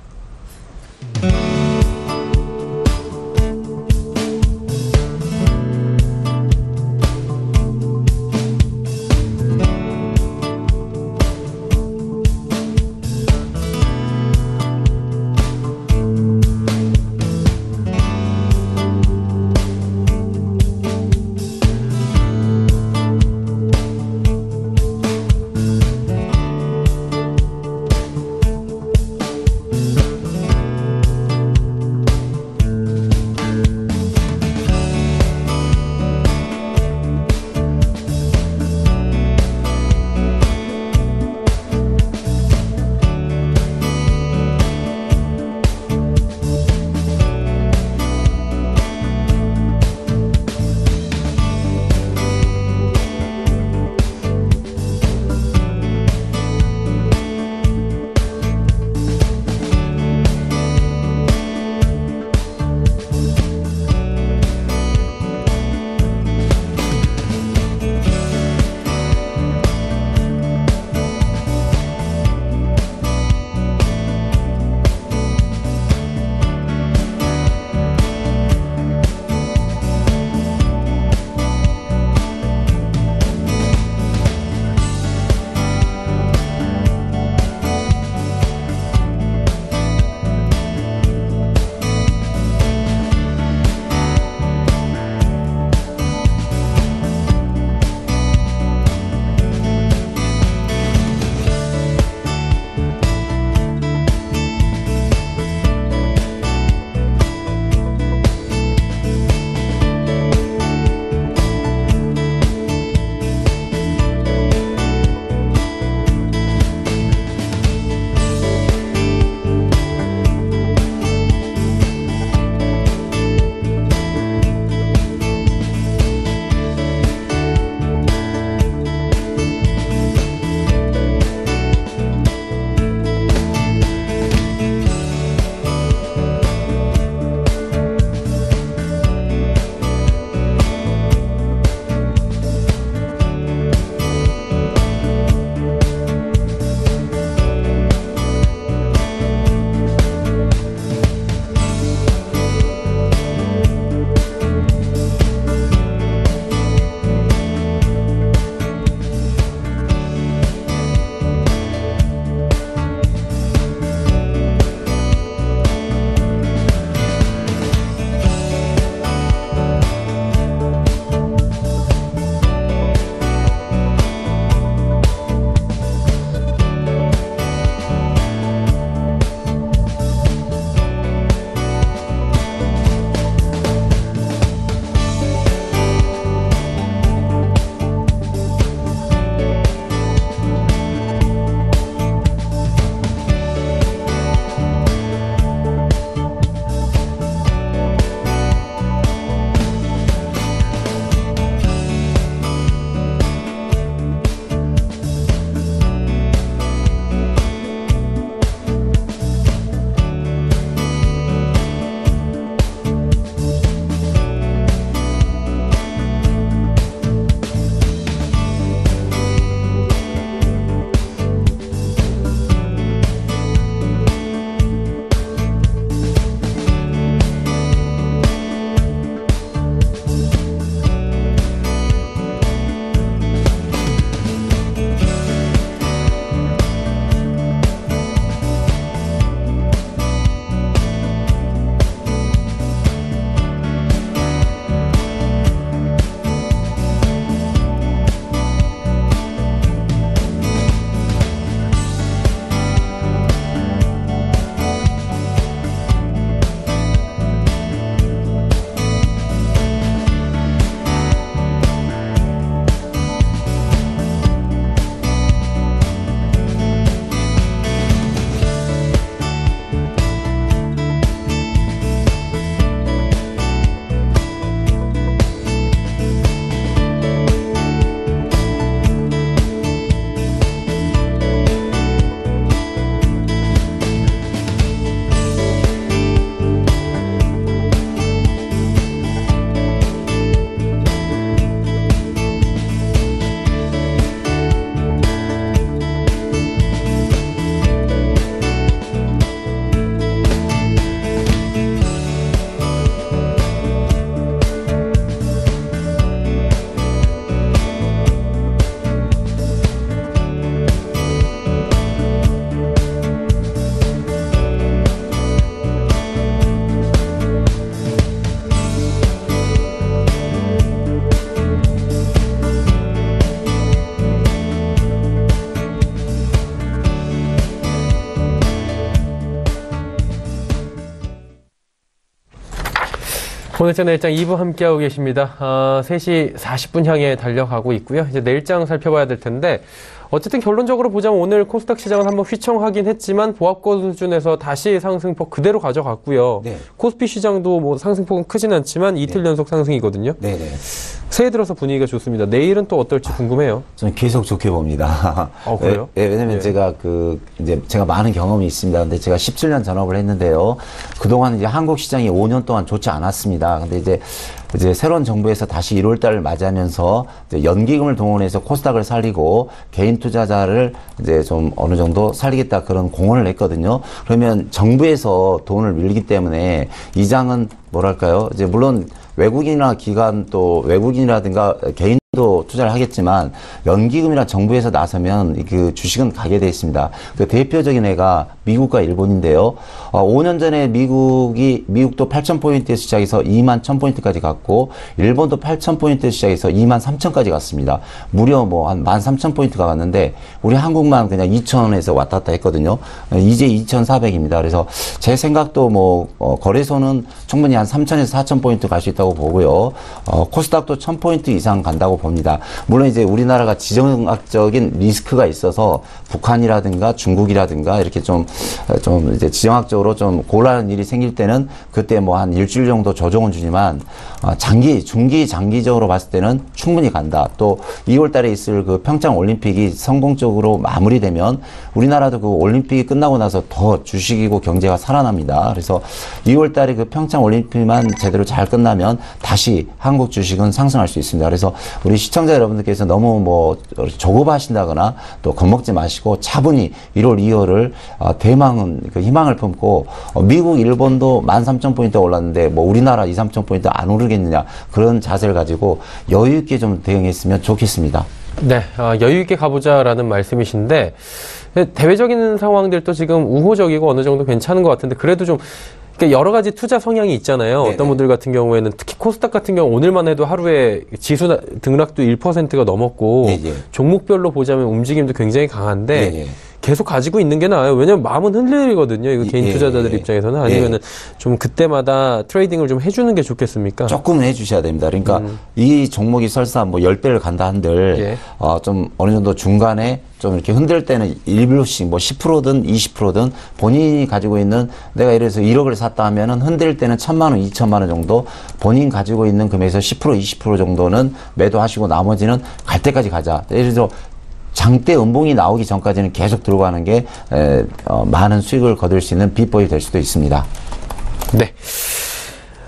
Speaker 2: 오늘 내일장 2부 함께하고 계십니다. 3시 40분 향해 달려가고 있고요. 이제 내일장 살펴봐야 될 텐데, 어쨌든 결론적으로 보자면 오늘 코스닥 시장은 한번 휘청하긴 했지만 보합권 수준에서 다시 상승폭 그대로 가져갔고요.
Speaker 3: 네.
Speaker 2: 코스피 시장도 뭐 상승폭은 크진 않지만 이틀 연속 상승이거든요.
Speaker 3: 네네.
Speaker 2: 새해 들어서 분위기가 좋습니다. 내일은 또 어떨지 궁금해요.
Speaker 3: 저는 계속 좋게 봅니다.
Speaker 2: 그래요?
Speaker 3: 왜냐면
Speaker 2: 예.
Speaker 3: 제가 이제 제가 많은 경험이 있습니다. 근데 제가 17년 전업을 했는데요. 그동안 이제 한국 시장이 5년 동안 좋지 않았습니다. 근데 이제 새로운 정부에서 다시 1월 달을 맞이하면서 이제 연기금을 동원해서 코스닥을 살리고 개인 투자자를 이제 좀 어느 정도 살리겠다 그런 공언을 했거든요. 그러면 정부에서 돈을 밀기 때문에 이 장은 뭐랄까요? 이제 물론 외국인이나 기관 또 외국인이라든가 개인도 투자를 하겠지만 연기금이나 정부에서 나서면 그 주식은 가게 돼 있습니다. 그 대표적인 애가 미국과 일본인데요. 5년 전에 미국도 8,000포인트에서 시작해서 21,000포인트까지 갔고 일본도 8,000포인트에서 시작해서 23,000까지 갔습니다. 무려 뭐 한 13,000포인트가 갔는데 우리 한국만 그냥 2,000에서 왔다 갔다 했거든요. 이제 2,400입니다. 그래서 제 생각도 뭐 거래소는 충분히 한 3,000에서 4,000포인트 갈 수 있다고 보고요. 코스닥도 1,000포인트 이상 간다고 봅니다. 물론 이제 우리나라가 지정학적인 리스크가 있어서 북한이라든가 중국이라든가 이렇게 좀 이제 지정학적으로 좀 곤란한 일이 생길 때는 그때 뭐 한 일주일 정도 조정은 주지만 중기 장기적으로 봤을 때는 충분히 간다. 또 2월 달에 있을 그 평창 올림픽이 성공적으로 마무리되면 우리나라도 그 올림픽이 끝나고 나서 더 주식이고 경제가 살아납니다. 그래서 2월 달에 그 평창 올림픽만 제대로 잘 끝나면 다시 한국 주식은 상승할 수 있습니다. 그래서 우리 시청자 여러분들께서 너무 뭐 조급하신다거나 또 겁먹지 마시고 차분히 1월, 2월을 대망은 그 희망을 품고 미국, 일본도 13,000포인트 올랐는데 뭐 우리나라 2, 3,000포인트 안 오르겠느냐 그런 자세를 가지고 여유 있게 좀 대응했으면 좋겠습니다.
Speaker 2: 네, 여유 있게 가보자라는 말씀이신데 대외적인 상황들도 지금 우호적이고 어느 정도 괜찮은 것 같은데 그래도 좀 그러니까 여러 가지 투자 성향이 있잖아요. 네네. 어떤 분들 같은 경우에는 특히 코스닥 같은 경우 오늘만 해도 하루에 지수 등락도 1%가 넘었고 네네. 종목별로 보자면 움직임도 굉장히 강한데 네네. 계속 가지고 있는 게 나아요. 왜냐면 마음은 흔들리거든요. 이거 개인 투자자들 입장에서는 아니면은 좀 그때마다 트레이딩을 좀 해주는 게 좋겠습니까?
Speaker 3: 조금은 해주셔야 됩니다. 그러니까 이 종목이 설사 뭐 10배를 간다 한들 좀 어느 정도 중간에 좀 이렇게 흔들 때는 일부씩 뭐 10%든 20%든 본인이 가지고 있는 내가 예를 들어서 1억을 샀다 하면은 흔들 때는 1,000만 원, 2,000만 원 정도 본인 가지고 있는 금액에서 10%, 20% 정도는 매도하시고 나머지는 갈 때까지 가자. 예를 들어 장대 음봉이 나오기 전까지는 계속 들고 가는 게 많은 수익을 거둘 수 있는 비법이 될 수도 있습니다.
Speaker 2: 네.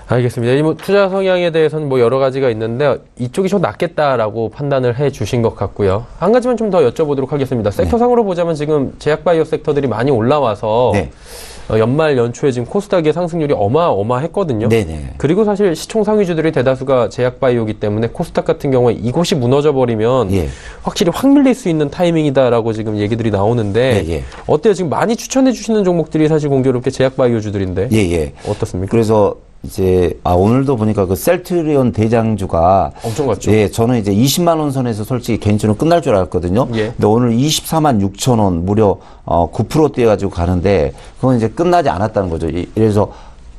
Speaker 2: 알겠습니다. 뭐 투자 성향에 대해서는 뭐 여러 가지가 있는데 이쪽이 좀 낫겠다라고 판단을 해 주신 것 같고요. 한 가지만 좀 더 여쭤보도록 하겠습니다. 섹터상으로 보자면 지금 제약바이오 섹터들이 많이 올라와서 연말 연초에 지금 코스닥의 상승률이 어마어마했거든요. 네네. 그리고 사실 시총 상위주들이 대다수가 제약바이오이기 때문에 코스닥 같은 경우에 이곳이 무너져버리면 확실히 확 밀릴 수 있는 타이밍이다라고 지금 얘기들이 나오는데 어때요? 지금 많이 추천해 주시는 종목들이 사실 공교롭게 제약바이오주들인데 어떻습니까?
Speaker 3: 그래서 이제 오늘도 보니까 그 셀트리온 대장주가
Speaker 2: 엄청 갔죠.
Speaker 3: 예, 저는 이제 20만 원 선에서 솔직히 개인적으로 끝날 줄 알았거든요. 근데 오늘 24만 6천 원 무려 9% 뛰어가지고 가는데 그건 이제 끝나지 않았다는 거죠. 그래서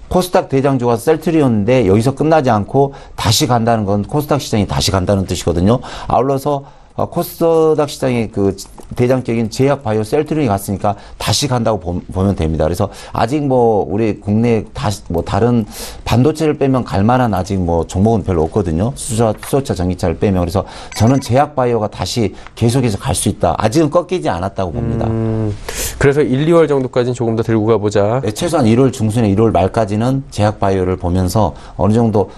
Speaker 3: 코스닥 대장주가 셀트리온인데 여기서 끝나지 않고 다시 간다는 건 코스닥 시장이 다시 간다는 뜻이거든요. 아울러서 코스닥 시장의 그 대장적인 제약 바이오 셀트리온이 갔으니까 다시 간다고 보면 됩니다. 그래서 아직 뭐 우리 국내 다시 뭐 다른 반도체를 빼면 갈 만한 아직 뭐 종목은 별로 없거든요. 수소차, 전기차를 빼면. 그래서 저는 제약 바이오가 다시 계속해서 갈 수 있다. 아직은 꺾이지 않았다고 봅니다.
Speaker 2: 그래서 1, 2월 정도까지는 조금 더 들고 가보자.
Speaker 3: 네, 최소한 1월 중순에 1월 말까지는 제약 바이오를 보면서 어느 정도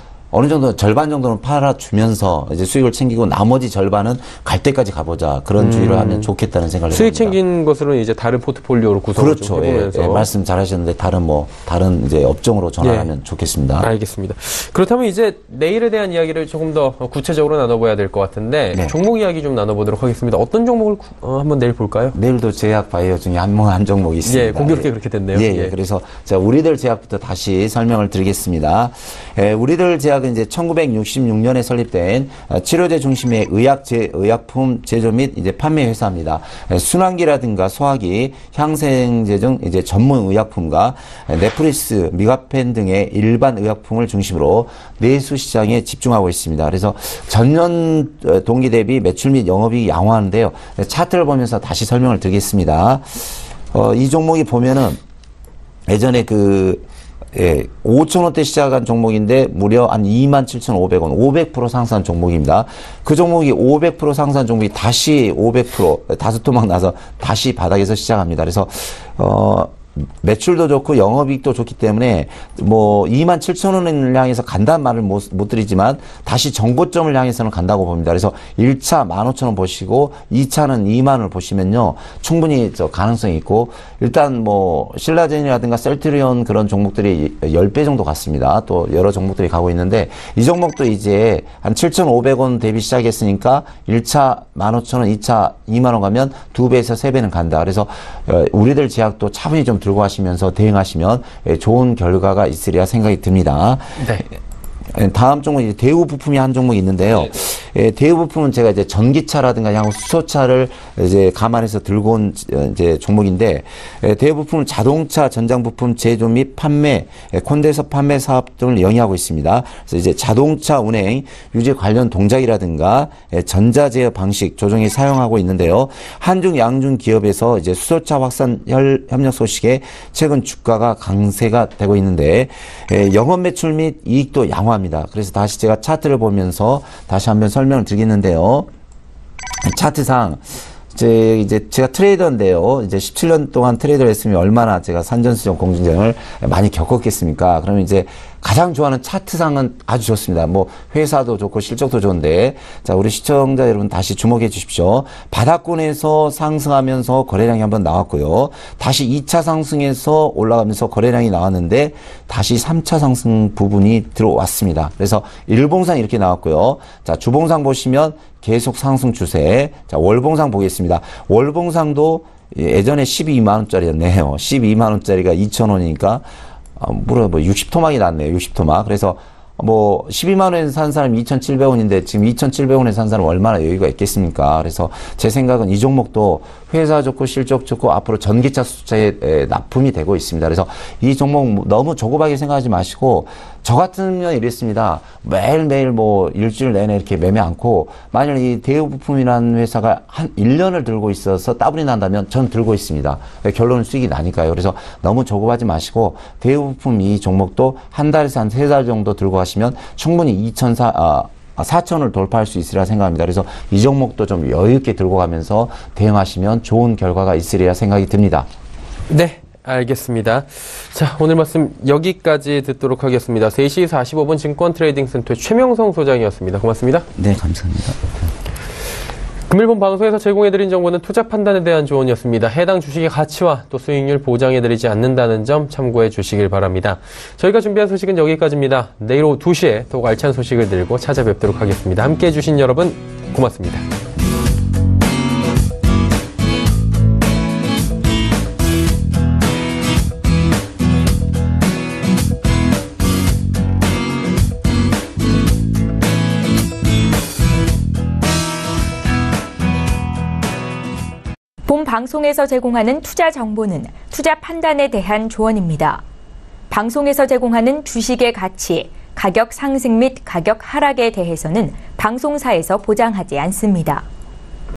Speaker 3: 절반 정도는 팔아주면서 이제 수익을 챙기고 나머지 절반은 갈 때까지 가보자. 그런 주의를 하면 좋겠다는 생각을
Speaker 2: 수익
Speaker 3: 해봅니다.
Speaker 2: 챙긴 것으로는 이제 다른 포트폴리오로 구성을 좀 해보면서.
Speaker 3: 예, 말씀 잘하셨는데 다른 이제 업종으로 전환하면 좋겠습니다.
Speaker 2: 알겠습니다. 그렇다면 이제 내일에 대한 이야기를 조금 더 구체적으로 나눠봐야 될 것 같은데 종목 이야기 좀 나눠보도록 하겠습니다. 어떤 종목을 한번 내일 볼까요?
Speaker 3: 내일도 제약 바이오 중에 한 종목이 있습니다.
Speaker 2: 예, 공교롭게 그렇게 됐네요.
Speaker 3: 그래서 자, 우리들 제약부터 다시 설명을 드리겠습니다. 우리들 제약 제약은 이제 1966년에 설립된 치료제 중심의 의약품 제조 및 이제 판매 회사입니다. 순환기라든가 소화기, 향생제 등 이제 전문 의약품과 네프리스, 미가펜 등의 일반 의약품을 중심으로 내수 시장에 집중하고 있습니다. 그래서 전년 동기 대비 매출 및 영업이익이 양호하는데요. 차트를 보면서 다시 설명을 드리겠습니다. 이 종목이 보면은 예전에 5,000원대 시작한 종목인데 무려 한 27,500원, 500% 상승한 종목입니다. 그 종목이 500% 상승한 종목이 다시 500% 다섯 토막 나서 다시 바닥에서 시작합니다. 그래서 매출도 좋고 영업이익도 좋기 때문에 뭐 27,000원을 향해서 간다는 말을 못 드리지만 다시 정고점을 향해서는 간다고 봅니다. 그래서 1차 15,000원 보시고 2차는 2만원을 보시면요. 충분히 가능성이 있고 일단 뭐 신라젠이라든가 셀트리온 그런 종목들이 10배 정도 갔습니다. 또 여러 종목들이 가고 있는데 이 종목도 이제 한 7,500원 대비 시작했으니까 1차 15,000원, 2차 2만원 가면 2배에서 3배는 간다. 그래서 우리들 제약도 차분히 좀 들고 하시면서 대응하시면 좋은 결과가 있으리라 생각이 듭니다. 네. 다음 종목 이제 대우 부품이 한 종목이 있는데요. 대우 부품은 제가 이제 전기차라든가 향후 수소차를 이제 감안해서 들고 온 이제 종목인데 대우 부품은 자동차 전장 부품 제조 및 판매, 콘덴서 판매 사업 등을 영위하고 있습니다. 그래서 이제 자동차 운행 유지 관련 동작이라든가 전자제어 방식 조정에 사용하고 있는데요. 한중 양중 기업에서 이제 수소차 확산 협력 소식에 최근 주가가 강세가 되고 있는데 영업 매출 및 이익도 양호합니다. 그래서 다시 제가 차트를 보면서 다시 한번 설명을 드리겠는데요. 차트상 이제 제가 트레이더인데요. 이제 17년 동안 트레이더를 했으면 얼마나 제가 산전수전 공정을 많이 겪었겠습니까? 그러면 이제 가장 좋아하는 차트상은 아주 좋습니다. 뭐 회사도 좋고 실적도 좋은데 자 우리 시청자 여러분 다시 주목해 주십시오. 바닥권에서 상승하면서 거래량이 한번 나왔고요. 다시 2차 상승에서 올라가면서 거래량이 나왔는데 다시 3차 상승 부분이 들어왔습니다. 그래서 일봉상 이렇게 나왔고요. 자 주봉상 보시면 계속 상승 추세. 자 월봉상 보겠습니다. 월봉상도 예전에 12만원짜리였네요. 12만원짜리가 2,000원이니까 무려 60토막이 났네요. 60토막. 그래서 뭐 12만원에 산 사람이 2,700원인데 지금 2,700원에 산 사람은 얼마나 여유가 있겠습니까? 그래서 제 생각은 이 종목도 회사 좋고 실적 좋고 앞으로 전기차 수차에 납품이 되고 있습니다. 그래서 이 종목 너무 조급하게 생각하지 마시고 저 같으면 이랬습니다. 매일매일 뭐 일주일 내내 이렇게 매매 않고 만약 이 대우부품이라는 회사가 한 1년을 들고 있어서 따블이 난다면 전 들고 있습니다. 결론은 수익이 나니까요. 그래서 너무 조급하지 마시고 대우부품 이 종목도 한 달에서 한 3달 정도 들고 하시면 충분히 4,000을 돌파할 수 있으리라 생각합니다. 그래서 이 종목도 좀 여유있게 들고 가면서 대응하시면 좋은 결과가 있으리라 생각이 듭니다.
Speaker 2: 네. 알겠습니다. 자, 오늘 말씀 여기까지 듣도록 하겠습니다. 3시 45분 증권트레이딩센터의 최명성 소장이었습니다. 고맙습니다.
Speaker 3: 네, 감사합니다.
Speaker 2: 금일본 방송에서 제공해드린 정보는 투자 판단에 대한 조언이었습니다. 해당 주식의 가치와 또 수익률 보장해드리지 않는다는 점 참고해 주시길 바랍니다. 저희가 준비한 소식은 여기까지입니다. 내일 오후 2시에 더욱 알찬 소식을 들고 찾아뵙도록 하겠습니다. 함께해 주신 여러분 고맙습니다.
Speaker 1: 본 방송에서 제공하는 투자 정보는 투자 판단에 대한 조언입니다. 방송에서 제공하는 주식의 가치, 가격 상승 및 가격 하락에 대해서는 방송사에서 보장하지 않습니다.